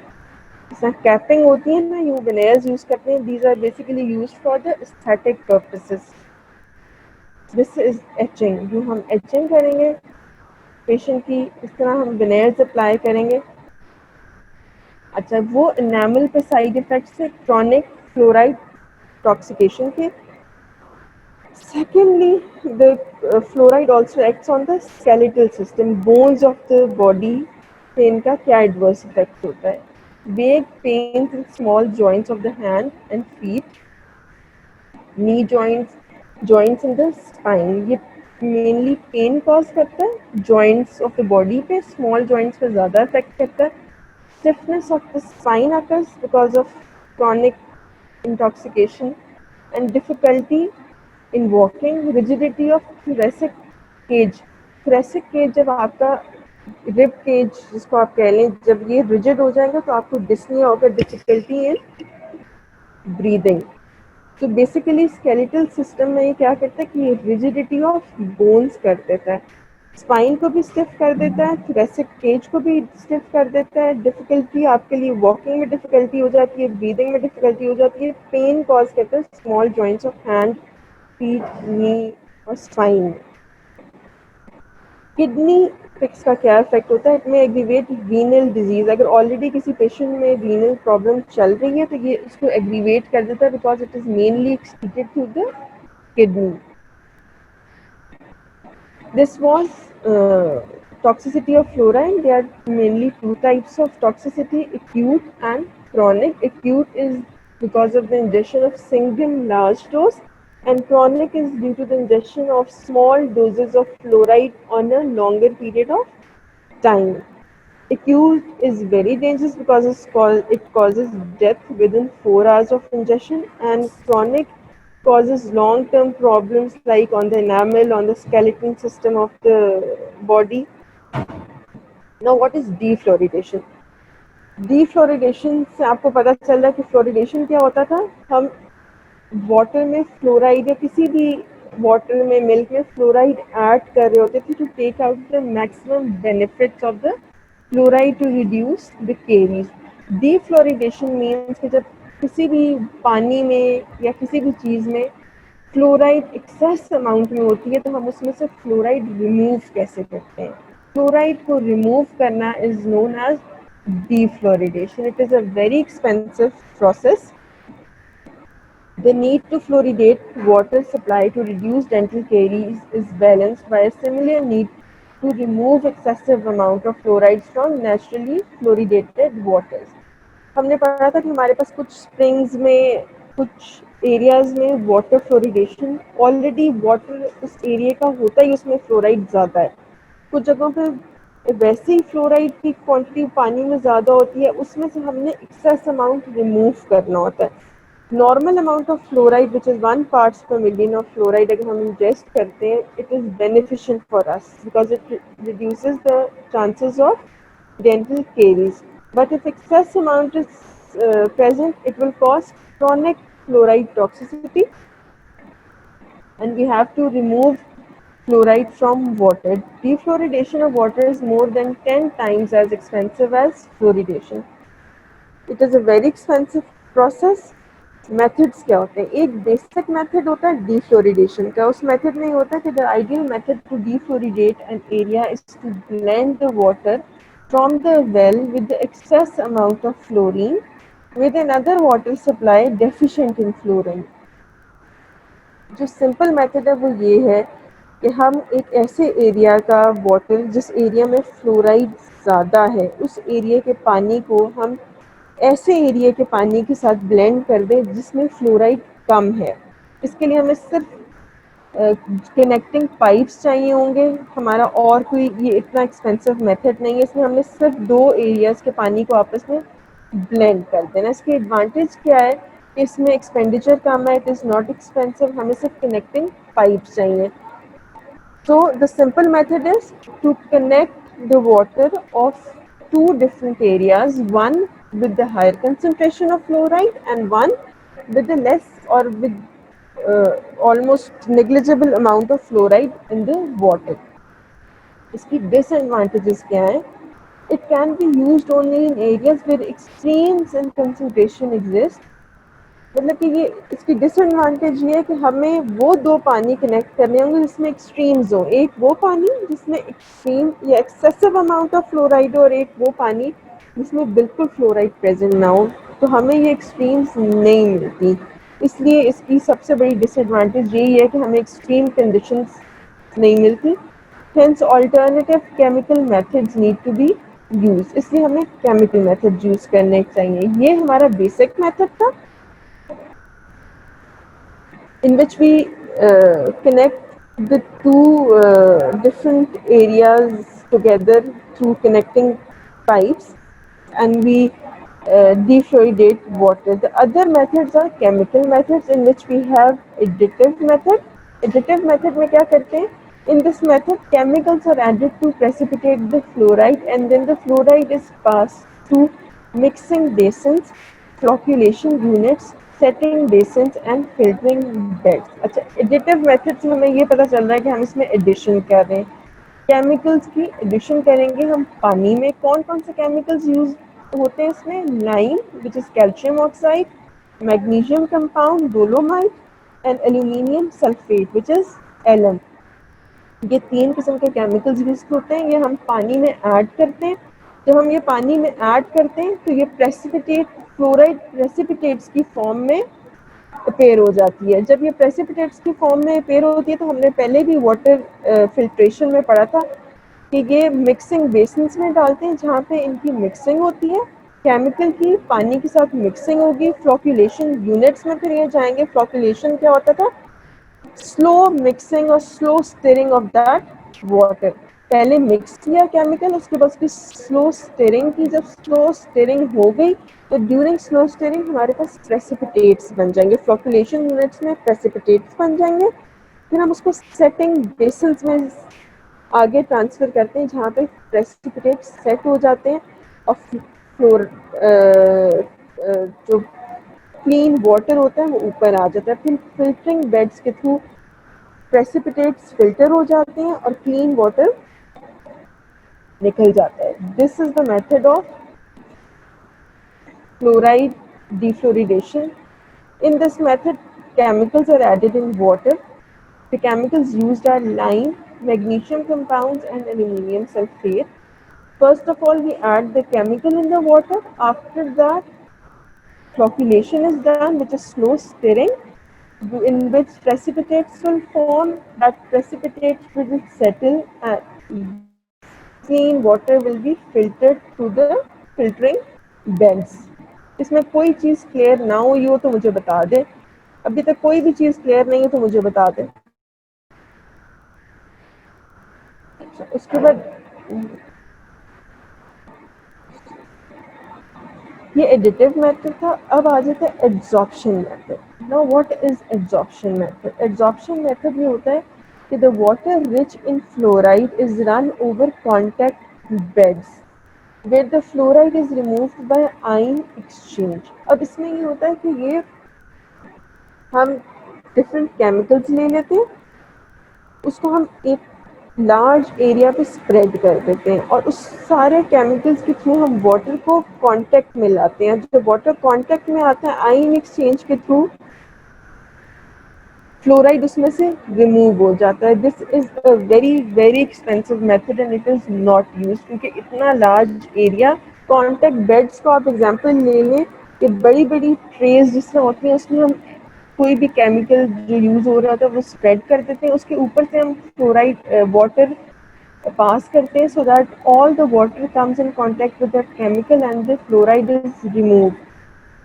कैपिंग होती है ना, यू विनेयर्स यूज करते हैं, these are basically used for the aesthetic purposes. This is etching, जो हम एचिंग करेंगे पेशेंट की, इस तरह हम विनेयर्स अप्लाई करेंगे. अच्छा, वो एनामल पे साइड इफेक्ट्स है क्रॉनिक फ्लोराइड टॉक्सिकेशन के. Secondly, the fluoride also acts on the skeletal system, bones of the body. पे इनका क्या adverse effect होता है? Vague pains in small joints of the hand and feet, knee joints, joints in the spine. ये mainly pain cause करता है joints of the body पे, small joints पे ज़्यादा effect करता है. Stiffness of the spine occurs because of chronic intoxication and difficulty in walking. Rigidity of thoracic cage. Thoracic cage जब आपका rib cage जिसको आप कह लें, जब ये rigid हो जाएगा तो आपको dyspnea होगा, difficulty in breathing. तो बेसिकली स्केलेटल सिस्टम में ये क्या करता है कि ये रिजिडिटी ऑफ बोन्स कर देता है, स्पाइन को भी स्टिफ कर देता है, थोरेसिक केज को भी स्टिफ कर देता है. डिफिकल्टी आपके लिए वॉकिंग में डिफिकल्टी हो जाती है, ब्रीदिंग में डिफिकल्टी हो जाती है. पेन कॉज करता है small joints of hand, feet, knee और स्पाइन. किडनी फिक्स का क्या इफेक्ट होता है? इट में एग्रीवेट रीनल डिजीज. अगर ऑलरेडी किसी पेशेंट में रीनल प्रॉब्लम चल रही है तो ये इसको एग्रीवेट कर देता है, because it is mainly excreted through the kidney. This was toxicity of fluoride. There are mainly two types of toxicity: acute and chronic. Acute is because of the ingestion of single large dose, and chronic is due to the ingestion of small doses of fluoride on a longer period of time. Acute is very dangerous because it causes death within 4 hours of ingestion, and chronic causes long-term problems like on the enamel, on the skeleton system of the body. Now, what is defluoridation? Defluoridation से आपको पता चल रहा है कि fluoridation क्या होता था. हम वाटर में फ्लोराइड या किसी भी वाटर में, मिल्क में फ्लोराइड ऐड कर रहे होते थे to take out the maximum benefits of the fluoride to reduce the caries. Defluoridation means कि जब किसी भी पानी में या किसी भी चीज़ में फ्लोराइड एक्सेस अमाउंट में होती है तो हम उसमें से फ्लोराइड रिमूव कैसे करते हैं. फ्लोराइड को रिमूव करना is known as defluoridation. It is a very expensive process. The need to fluoridate water supply to reduce dental caries is balanced by a similar need to remove excessive amount of fluorides from naturally fluoridated waters. हमने पढ़ा था कि हमारे पास कुछ springs में, कुछ areas में water fluoridation already water उस एरिया का होता ही उसमें फ्लोराइड ज़्यादा है. कुछ जगहों पे वैसे ही फ्लोराइड की क्वांटिटी पानी में ज़्यादा होती है, उसमें से हमने एक्सेस अमाउंट रिमूव करना होता है. Normal amount of fluoride which is 1 parts per million of fluoride अगर हम इंजेस्ट करते हैं, it is beneficial for us because it reduces the chances of dental caries. But if excess amount is present, it will cause chronic fluoride toxicity, and we have to remove fluoride from water. Defluoridation of water is more than 10 times as expensive as fluoridation. It is a very expensive process. Methods क्या होते हैं? एक basic method होता है डिफ्लोरिडेशन का. उस method में होता है कि the ideal method to defluoridate an area is to blend the water from the well with the excess amount of fluorine with another water supply deficient in fluorine. जो simple method है वो ये है कि हम एक ऐसे एरिया का वाटर जिस एरिया में फ्लोराइड ज़्यादा है, उस एरिया के पानी को हम ऐसे एरिया के पानी के साथ ब्लेंड कर दें जिसमें फ्लोराइड कम है. इसके लिए हमें सिर्फ कनेक्टिंग पाइप्स चाहिए होंगे. हमारा और कोई ये इतना एक्सपेंसिव मेथड नहीं है. इसमें हमने सिर्फ 2 एरियाज़ के पानी को आपस में ब्लेंड कर देना. इसके एडवांटेज क्या है कि इसमें एक्सपेंडिचर कम है, इट इज़ नॉट एक्सपेंसिव, हमें सिर्फ कनेक्टिंग पाइप्स चाहिए. So the simple method is to connect the water of 2 different areas, one with the higher concentration of fluoride and one with the less or with almost negligible amount of fluoride in the water. इसकी disadvantages क्या है? It can be used only in areas where extremes in concentration exist. मतलब कि ये इसकी disadvantage ये है कि हमें वो दो पानी कनेक्ट करने होंगे जिसमें एक्सट्रीम्स हो, एक वो पानी जिसमें एक्सट्रीम या एक्सेसिव अमाउंट ऑफ फ्लोराइड और एक वो पानी जिसमें बिल्कुल फ्लोराइड प्रेजेंट ना हो, तो हमें ये एक्सट्रीम्स नहीं मिलती। इसलिए इसकी सबसे बड़ी डिसएडवांटेज यही है कि हमें एक्सट्रीम कंडीशंस नहीं मिलती। Hence, alternative chemical methods need to be used. इसलिए हमें chemical methods use करने चाहिए। ये हमारा basic method था in which we connect the two different areas together through connecting pipes, and we defluoridate water. The other methods are chemical methods in which we have additive method. Additive method में क्या करते हैं? In this method, chemicals are added to precipitate the fluoride, and then the fluoride is passed through mixing basins, flocculation units, setting basins and filtering beds. अच्छा, additive method से हमें ये पता चल रहा है कि हम इसमें addition कर रहे हैं। केमिकल्स की एडिशन करेंगे हम पानी में। कौन कौन से केमिकल्स यूज होते हैं इसमें? Lime which is calcium oxide, magnesium compound dolomite, and aluminium sulphate which is LM. ये तीन किस्म के केमिकल्स यूज होते हैं, ये हम पानी में ऐड करते हैं। जब हम ये पानी में ऐड करते हैं तो ये प्रेसिपिटेट फ्लोराइड प्रेसिपिटेट्स की फॉर्म में अपेयर हो जाती है। जब ये प्रेसिपिटेट्स की फॉर्म में अपेयर होती है तो हमने पहले भी वाटर फिल्ट्रेशन में पढ़ा था कि ये मिक्सिंग बेसिन्स में डालते हैं जहाँ पे इनकी मिक्सिंग होती है, केमिकल की पानी के साथ मिक्सिंग होगी। फ्लॉक्यूलेशन यूनिट्स में फिर ये जाएंगे। फ्लॉक्यूलेशन क्या होता था? स्लो मिक्सिंग और slow stirring of that water. पहले मिक्स किया केमिकल, उसके बाद उसकी स्लो स्टिरिंग की। जब स्लो स्टिरिंग हो गई तो ड्यूरिंग स्लो स्टिरिंग हमारे पास प्रेसिपिटेट्स बन जाएंगे। फ्लॉक्यूलेशन यूनिट्स में प्रेसिपिटेट्स बन जाएंगे। फिर हम उसको सेटिंग बेसिल्स में आगे ट्रांसफर करते हैं जहाँ पे प्रेसिपिटेट्स सेट हो जाते हैं और फ्लोर जो क्लीन वाटर होता है वो ऊपर आ जाता है। फिर फिल्टरिंग बेड्स के थ्रू प्रेसिपिटेट्स फिल्टर हो जाते हैं और क्लीन वाटर निकल जाता है। This is the method of fluoride defluoridation. In this method, chemicals are added in water. The chemicals used are lime, magnesium compounds, and aluminum sulfate. First of all, we add the chemical in the water. After that, flocculation is done, which is slow stirring, in which precipitates will form. That precipitates will settle, and clean water will be filtered through the filtering beds. इसमें कोई चीज़ clear ना हुई हो तो मुझे बता दें। अभी तक कोई भी चीज़ क्लियर नहीं हो तो मुझे बता दें। उसके बाद ये एडिटिव मेथड था। अब आ जाता है adsorption method. Now what is adsorption method? Adsorption method ये होता है कि the water rich in fluoride is run over contact beds where the fluoride is removed by ion exchange. अब इसमें ये होता है कि ये हम डिफरेंट केमिकल्स ले लेते हैं, उसको हम एक लार्ज एरिया पे स्प्रेड कर देते हैं और उस सारे केमिकल्स के थ्रू हम वाटर को कांटेक्ट में लाते हैं। जब वाटर कांटेक्ट में आता है आयन एक्सचेंज के थ्रू फ्लोराइड उसमें से रिमूव हो जाता है। This is a very very expensive method and it is not use, क्योंकि इतना लार्ज एरिया। कॉन्टेक्ट बेड्स को आप एग्जांपल ले लें कि बड़ी बड़ी ट्रेज जिस तरह होती हैं उसमें हम कोई भी केमिकल जो यूज़ हो रहा होता है वो स्प्रेड कर देते हैं, उसके ऊपर से हम फ्लोराइड वाटर पास करते हैं so that all the water comes in contact with that chemical and the fluoride is remove.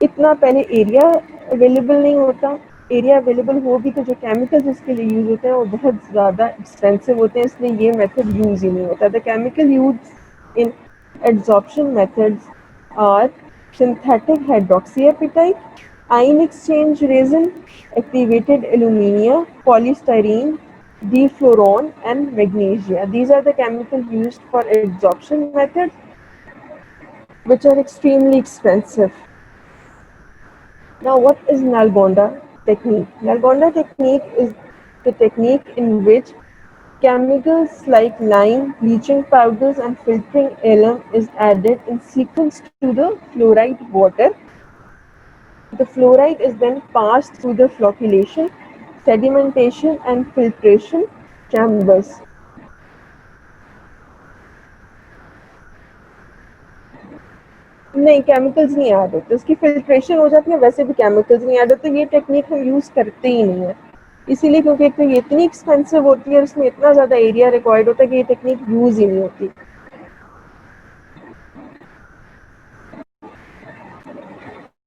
इतना पहले एरिया अवेलेबल नहीं होता। एरिया अवेलेबल हो भी तो जो केमिकल्स इसके लिए यूज होते हैं वो बहुत ज़्यादा एक्सपेंसिव होते हैं, इसलिए ये मेथड यूज ही नहीं होता। The chemical use in adsorption methods are synthetic hydroxyapatite, ion exchange resin, activated alumina, polystyrene, defluorone, and magnesia. These are the chemicals used for adsorption methods, which are extremely expensive. Now, what is Nalgonda technique? Nalgonda technique is the technique in which Chemicals like lime, bleaching powders and filtering alum is added in sequence to the fluoride water. The fluoride is then passed through the flocculation, sedimentation and filtration chambers. नहीं, chemicals नहीं add होते, उसकी filtration हो जाती है, वैसे भी chemicals नहीं ऐड होते, ये टेक्निक हम यूज़ करते ही नहीं है, इसीलिए क्योंकि एक तो ये इतनी एक्सपेंसिव होती है और इसमें इतना ज़्यादा एरिया रिक्वायर्ड होता है कि ये टेक्निक यूज़ ही नहीं होती.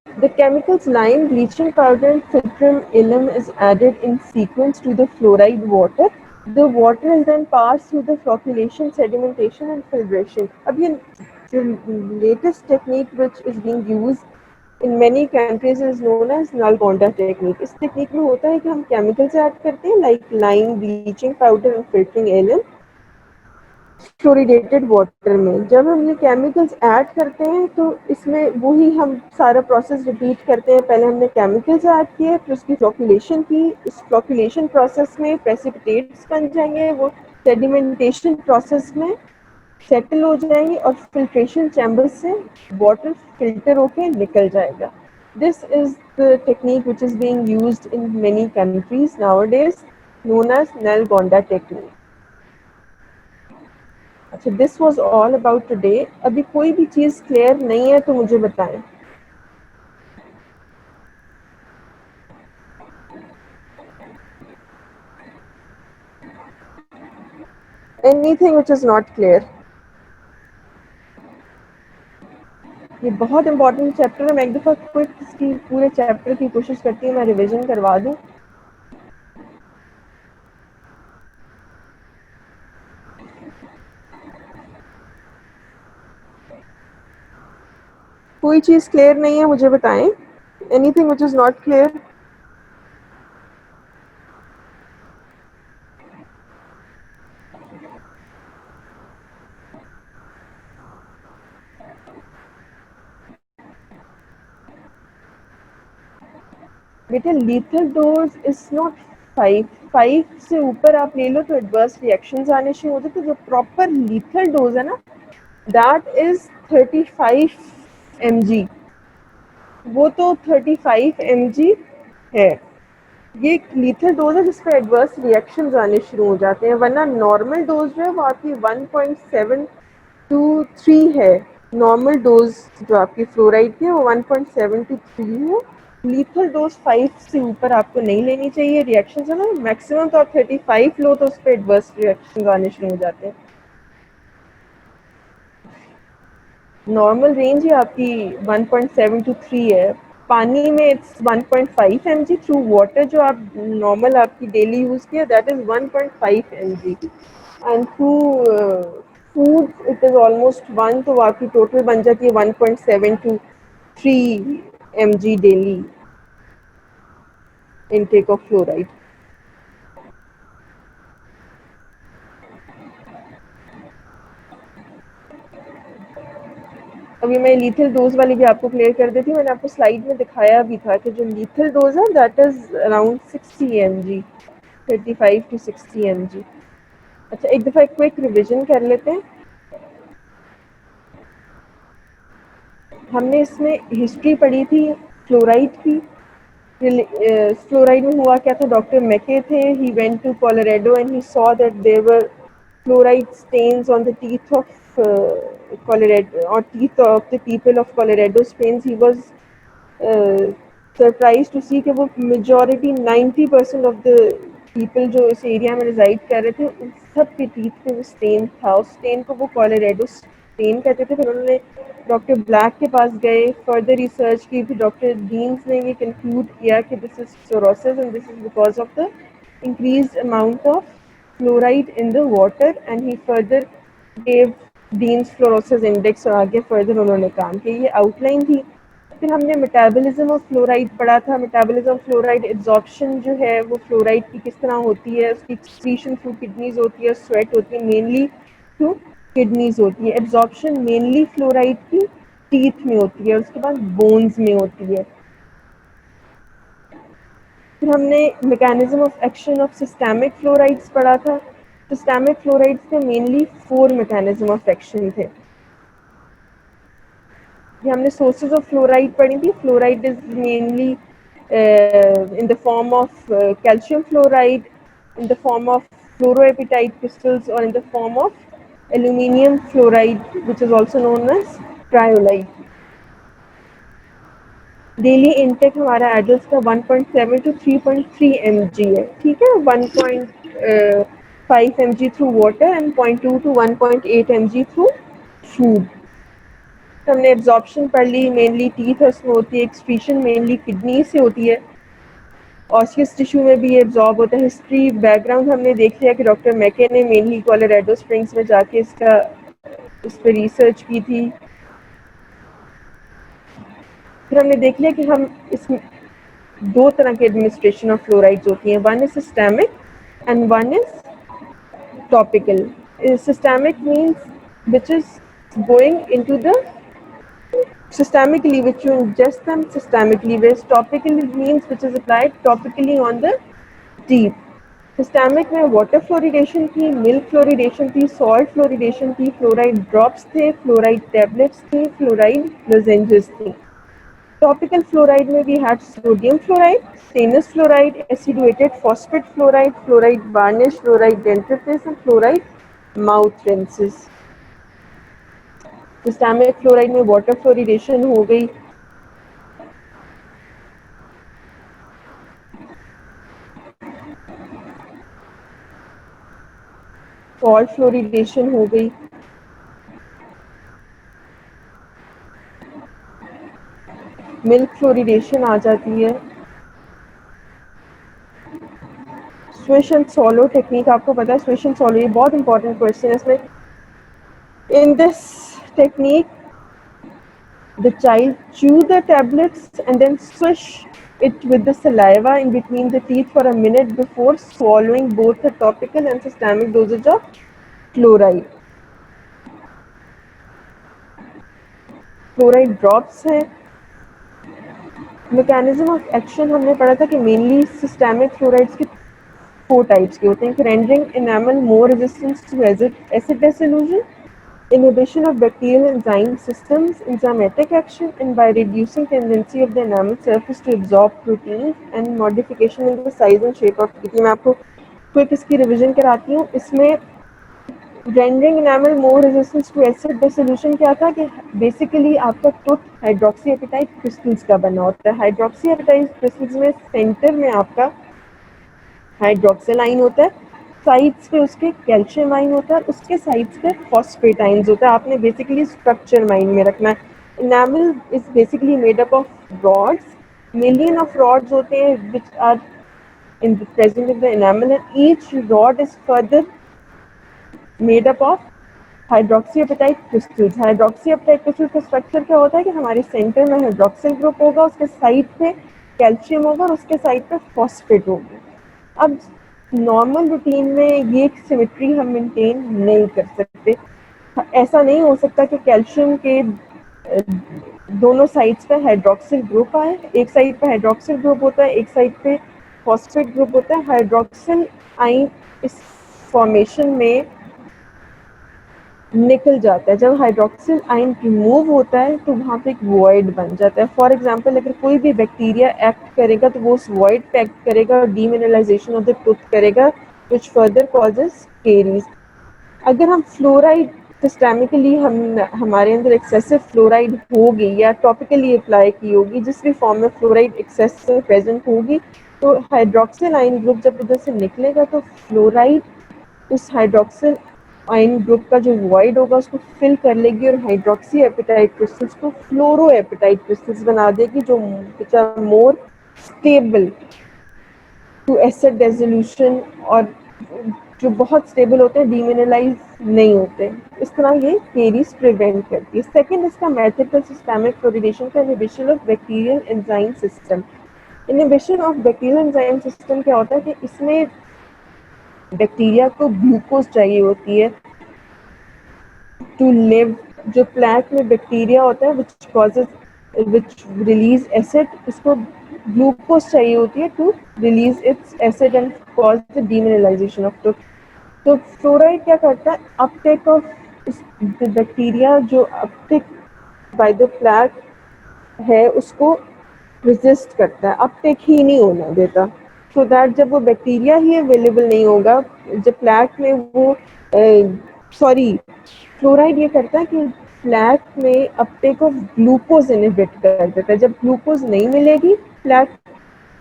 The chemicals lime, bleaching powder and filtrum alum is added in sequence to the fluoride water. The water is then passed through the flocculation, sedimentation and filtration. अब ये जो latest technique which is being used in many countries is known as Nalgonda technique. इस technique में होता है कि हम chemicals add करते हैं like lime, bleaching powder and filtering alum fluoridated water में. जब हम ये केमिकल्स ऐड करते हैं तो इसमें वही हम सारा प्रोसेस रिपीट करते हैं. पहले हमने केमिकल्स ऐड किए, फिर उसकी फ्लोकुलेशन की, इस फ्लोकुलेशन प्रोसेस में प्रेसिपिटेट्स बन जाएंगे, वो सेडिमेंटेशन प्रोसेस में सेटल हो जाएंगे और फिल्ट्रेशन चैम्बर से वाटर फिल्टर होके निकल जाएगा. This is the technique which is being used in many countries nowadays, known as Nalgonda technique. अच्छा, this was all about today. अभी कोई भी चीज़ क्लियर नहीं है तो मुझे बताएं. Anything which is not clear. ये बहुत इंपॉर्टेंट चैप्टर है. मैं एक दफ़ा क्विक इसकी पूरे चैप्टर की कोशिश करती हूँ, मैं रिविजन करवा दूँ. कोई चीज़ क्लियर नहीं है मुझे बताएं. Anything which is not clear. बेटा लीथल डोज इज नॉट 5 से ऊपर आप ले लो तो एडवर्स रिएक्शंस आने शुरू होते. तो जो प्रॉपर लीथल डोज है ना, दैट इज 35 mg. वो तो 35 mg है. ये लीथल डोज है जिस पर एडवर्स रिएक्शंस आने शुरू हो जाते हैं, वरना नॉर्मल डोज जो है वो आपकी 1.723 है. नॉर्मल डोज जो आपकी फ्लोराइड की है वो 1.723 है. लीथल डोज 5 से ऊपर आपको नहीं लेनी चाहिए. रिएक्शंस है ना, मैक्सिमम तो आप 35 लो तो उस पर एडवर्स रिएक्शंस आने शुरू हो जाते हैं. नॉर्मल रेंज है आपकी 1.723 है. पानी में इट्स 1.5 mg. थ्रू वाटर जो आप नॉर्मल आपकी डेली यूज़ किया that is 1.5 mg. And through food it is almost 1, तो आपकी टोटल बन जाती है 1.723 mg daily intake of fluoride. अभी मैं लीथल डोज वाली भी आपको क्लियर कर देती हूँ. मैंने आपको स्लाइड में दिखाया भी था कि जो लीथल डोज है that is around 60 mg, 35 to 60 mg. अच्छा, एक दफ़ा एक क्विक रिविजन कर लेते हैं. हमने इसमें हिस्ट्री पढ़ी थी फ्लोराइड की. फ्लोराइड में हुआ क्या था, डॉक्टर मैके थे, he went to Colorado and he saw that there were fluoride stains on the teeth of Colorado or teeth of the people of Colorado Springs. He was surprise to see कि वो majority 90% of the people जो इस area में resided कर रहे थे उन सब के टीथ पे वो स्टेन था. उस स्टेन को वो कोलोराडो स्टेन कहते थे. फिर उन्होंने डॉक्टर ब्लैक के पास गए, फर्दर रिसर्च की, फिर डॉक्टर डीन्स ने ये कंक्लूड किया कि this is sorosis and this is because of the increased amount of fluoride in the water. And he further gave deans fluorosis index और आगे फर्दर उन्होंने काम किया. ये आउटलाइन थी. फिर हमने मेटाबॉलिज्म ऑफ फ्लोराइड पढ़ा था. मेटाबॉलिज्म ऑफ फ्लोराइड एब्जॉर्प्शन जो है वो फ्लोराइड की किस तरह होती है, उसकी एक्सक्रीशन थ्रू किडनीज होती है, स्वेट होती है, मेनली थ्रू किडनीज होती है. एब्जॉर्प्शन मेनली फ्लोराइड की टीथ में होती है, उसके बाद बोन्स में होती है. फिर हमने mechanism of action of systemic fluorides पढ़ा था. सिस्टेमिक फ्लोराइड्स के मेनली 4 मैकेनिज्म ऑफ एक्शन थे। ये हमने सोर्सेज ऑफ फ्लोराइड पढ़ी थी। Fluoride is mainly in the form of calcium fluoride, in the form of fluoroapatite crystals, or in the form of aluminium fluoride, which is also known as cryolite. Daily intake हमारा adult का 1.7 to 3.3 mg है, ठीक है। 1.5 mg through water and 0.2 to 1.8 mg through food. हमने absorption पढ़ ली, mainly teeth में होती है। एक्सक्रीशन मेनली किडनी से होती है। ऑस्टियस टिश्यू में भी एब्जॉर्ब होता है। हिस्ट्री बैकग्राउंड हमने देख लिया कि डॉक्टर मैके ने मेनली कोलोराडो स्प्रिंग्स में जाके इस पर रिसर्च की थी। फिर हमने देख लिया कि हम इसमें 2 तरह के एडमिनिस्ट्रेशन ऑफ फ्लोराइड्स होती हैं। One is systemic and one is topical. Systemic means which is going into the systemically, which you ingest them systemically, whereas topically means which is applied topically on the teeth. Systemic में water fluoridation थी, milk fluoridation थी, salt fluoridation थी, fluoride drops थे, fluoride tablets थी, fluoride lozenges थी। Topical fluoride में we had sodium fluoride, stannous fluoride, acidulated phosphate fluoride, fluoride varnish, fluoride dentifrice and fluoride mouth rinses. Systemic fluoride में water fluoridation हो गई, salt fluoridation हो गई, milk fluoridation आ जाती है। स्विश एंड सॉलो टेक्निक आपको पता है, स्विश एंड सॉलो, ये बहुत इंपॉर्टेंट क्वेश्चन है इसमें। In this technique the child chew the tablets and then swish it with the saliva in between the teeth for a minute before swallowing both the topical and systemic dosage of fluoride. Fluoride drops हैं। Mechanism of action हमने पढ़ा था कि mainly systemic fluorides के 4 types के होते हैं। Rendering enamel more resistance to acid dissolution, inhibition of bacterial enzyme systems, enzymatic action, and by reducing tendency of the enamel surface to absorb proteins, and modification in the size and shape of teeth। मैं आपको quick इसकी revision कराती हूँ। इसमें rendering enamel more resistance to acid dissolution क्या था कि basically आपका टूथ हाइड्रोक्सी एपेटाइट क्रिस्टल्स का बना होता है। हाइड्रोक्सी एपेटाइट क्रिस्टल्स में सेंटर में आपका हाइड्रोक्सिल आइन होता है, साइड्स पे उसके कैल्शियम आइन होता है, उसके साइड्स पे फॉस्फेट आइन्स होता है। आपने बेसिकली स्ट्रक्चर माइंड में रखना है। Enamel is basically made up of rods, million of rods होते हैं which are in the present in the enamel, and each rod is further made up of hydroxyapatite crystals. Hydroxyapatite crystal का structure क्या होता है कि हमारे centre में hydroxyl group होगा, उसके साइड पे कैल्शियम होगा और उसके साइड पे फॉस्फेट होगी। अब नॉर्मल रूटीन में ये सिमेट्री हम मेंटेन नहीं कर सकते। ऐसा नहीं हो सकता कि कैल्शियम के दोनों साइड्स पे हाइड्रोक्सिल ग्रुप आए। एक साइड पे हाइड्रोक्सिल ग्रुप होता है, एक साइड पे फॉस्फेट ग्रुप होता है। हाइड्रोक्सिल आइन इस फॉर्मेशन में निकल जाता है। जब हाइड्रोक्सिल आइन रिमूव होता है तो वहाँ पे एक वॉइड बन जाता है। फॉर एग्जांपल अगर कोई भी बैक्टीरिया एक्ट करेगा तो वो उस वॉइड पे एक्ट करेगा और डीमिनरलाइजेशन ऑफ द टूथ करेगा, विच फर्दर कॉजेस केरीज। अगर हम फ्लोराइड सिस्टेमिकली हमारे अंदर एक्सेसिव फ्लोराइड होगी या टॉपिकली अप्लाई की होगी, जिस भी फॉर्म में फ्लोराइड एक्सेस में प्रेजेंट होगी, तो हाइड्रोक्सिल आइन ग्रुप जब उधर से निकलेगा तो फ्लोराइड उस हाइड्रोक्सिल आइन ग्रुप का जो वॉइड होगा उसको फिल कर लेगी और हाइड्रोक्सी एपेटाइट क्रिस्टल्स को फ्लोरो एपेटाइट क्रिस्टल्स बना देगी, जो which are more stable to acid dissolution और जो बहुत स्टेबल होते हैं, डीमिनरलाइज नहीं होते। इस तरह ये केरीज प्रिवेंट करती है। सेकेंड इसका मेथड का सिस्टेमिक फ्लोरिडेशन का inhibition of bacterial enzyme system. Inhibition of bacterial enzyme system क्या होता है कि इसमें बैक्टीरिया को ग्लूकोज चाहिए होती है टू लिव। जो प्लांट में बैक्टीरिया होता है विच रिलीज एसिड, उसको ग्लूकोज चाहिए होती है to release its acid and cause the demineralisation of tooth. तो फ्लोराइड क्या करता है, अपटेक ऑफ बैक्टीरिया जो अपटेक बाय द प्लांट है उसको रेजिस्ट करता है, अपटेक ही नहीं होना देता। सो दैट जब वो बैक्टीरिया ही अवेलेबल नहीं होगा, जब प्लांट में वो सॉरी फ्लोराइड ये करता है कि प्लांट में अपटेक ऑफ ग्लूकोज इनहिबिट कर देता है। जब ग्लूकोज नहीं मिलेगी प्लांट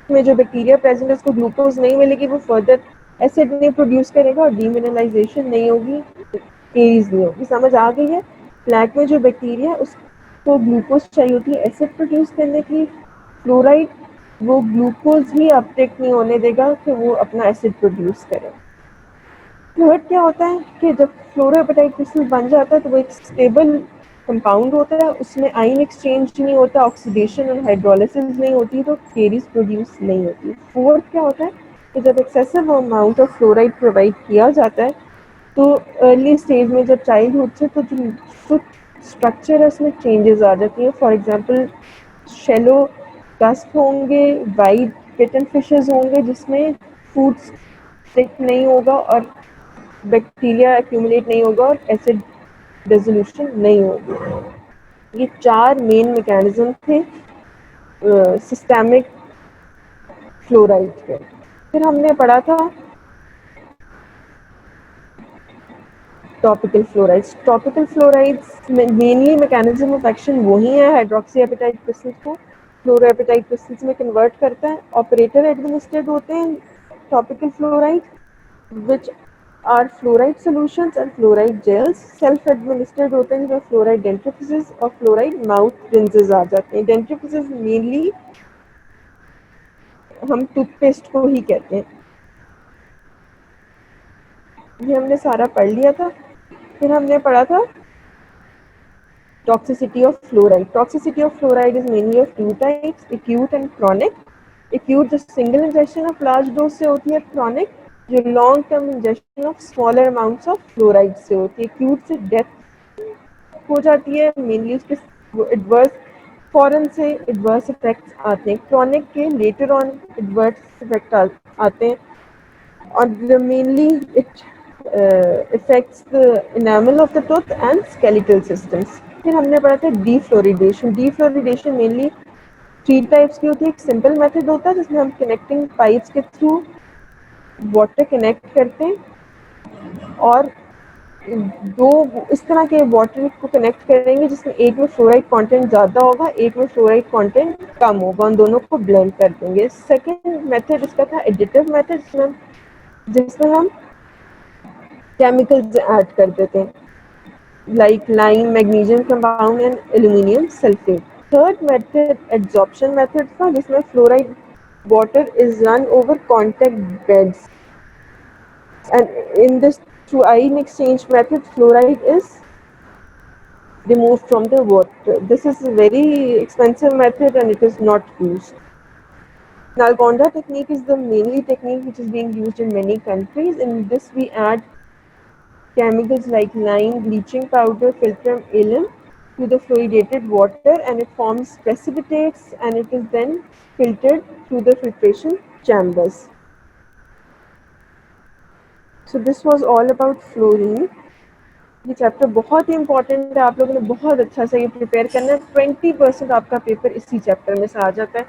में, जो बैक्टीरिया प्रेजेंट है उसको ग्लूकोज नहीं मिलेगी, वो फर्दर एसिड नहीं प्रोड्यूस करेगा और डीमिनरलाइजेशन नहीं होगी, केरीज नहीं होगी। समझ आ गई है? प्लांट में जो बैक्टीरिया उसको ग्लूकोज चाहिए होती है एसिड प्रोड्यूस करने के लिए, फ्लोराइड वो ग्लूकोज ही अपटेक नहीं होने देगा कि वो अपना एसिड प्रोड्यूस करे। फ्लूइड क्या होता है कि जब फ्लोरोएपेटाइट क्रिस्टल बन जाता है तो वो एक स्टेबल कंपाउंड होता है, उसमें आयन एक्सचेंज नहीं होता, ऑक्सीडेशन और हाइड्रोलिसिस नहीं होती, तो केरीज प्रोड्यूस नहीं होती। फोर्थ क्या होता है कि जब excessive amount of fluoride provide किया जाता है तो अर्ली स्टेज में जब चाइल्डहुड से तो जो स्ट्रक्चर है उसमें चेंजेस आ जाती हैं। फॉर एग्जांपल शेलो डस्ट होंगे, वाइट पिटन फिशेस होंगे जिसमें फूड स्टिक नहीं होगा और बैक्टीरिया एक्यूमुलेट नहीं होगा और एसिड डिसोल्यूशन नहीं होगी। ये चार मेन मैकेनिज्म थे सिस्टेमिक फ्लोराइड के। फिर हमने पढ़ा था topical fluorides. Topical fluorides mainly mechanism of action वही है, हाइड्रोक्सी एपेटाइट क्रिस्टल्स को फ्लोरोएपेटाइट क्रिस्टल्स में कन्वर्ट करता है। ऑपरेटर एडमिनिस्ट्रेट होते हैं topical fluoride which are fluoride solutions and fluoride gels। Self administrate होते हैं जिसमें फ्लोराइड डेंट्रीफिसेस और फ्लोराइड माउथ रिंसेस आ जाते हैं। डेंट्रीफिसेस मेनली हम टूथपेस्ट को ही कहते हैं। ये हमने सारा पढ़ लिया था। फिर हमने पढ़ा था toxicity of fluoride। Toxicity of fluoride is mainly of two types, acute and chronic। acute जो single ingestion of large dose से होती है, chronic जो long term injection of smaller amounts of fluoride से होती है। acute से डेथ हो जाती है, मेनली उसके एडवर्स फॉरन से एडवर्स इफेक्ट्स आते हैं। क्रॉनिक के लेटर ऑन एडवर्स इफेक्ट आते हैं और mainly it effects the enamel of the tooth and skeletal systems. फिर हमने पढ़ा था डीफ्लोरिडेशन। डीफ्लोरिडेशन मेनली थ्री टाइप्स की होती है। एक सिंपल मेथड होता है जिसमें हम कनेक्टिंग पाइप्स के थ्रू वाटर कनेक्ट करते हैं और दो इस तरह के वाटर को कनेक्ट करेंगे जिसमें एक में फ्लोराइड कंटेंट ज़्यादा होगा, एक में फ्लोराइड कंटेंट कम होगा, उन दोनों को ब्लेंड कर देंगे। सेकेंड मेथड इसका था एडिटिव मेथड, जिसमें हम केमिकल्स ऐड कर देते हैं like lime, magnesium compound and aluminium sulphate. Third method adsorption method था जिसमें fluoride water is run over contact beds and in this through ion exchange method fluoride is removed from the water. This is a very expensive method and it is not used. Nalgonda technique is the mainly technique which is being used in many countries. In this we add chemicals like lime, bleaching powder, filtrum alum to the fluoridated water and it forms precipitates and it is then filtered through the filtration chambers. So this was all about fluorine। ये chapter बहुत ही important है, आप लोगों ने बहुत अच्छा से ये प्रिपेयर करना है। 20% आपका पेपर इसी चैप्टर में से आ जाता है।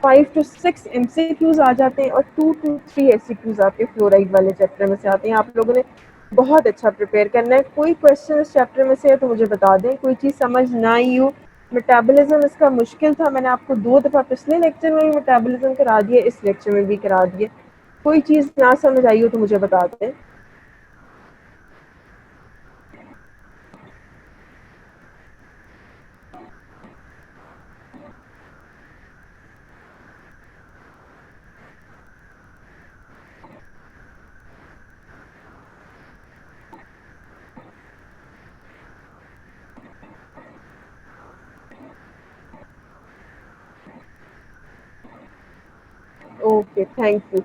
5 to 6 MCQs आ जाते हैं और 2 to 3 SCQs आपके फ्लोराइड वाले चैप्टर में से आते हैं। आप लोगों ने बहुत अच्छा प्रिपेयर करना है। कोई क्वेश्चन इस चैप्टर में से है तो मुझे बता दें, कोई चीज़ समझ ना आई हो। मेटाबॉलिज्म इसका मुश्किल था, मैंने आपको 2 दफ़ा पिछले लेक्चर में भी मेटाबॉलिज्म करा दिया, इस लेक्चर में भी करा दिए। कोई चीज़ ना समझ आई हो तो मुझे बता दें। Okay, thank you.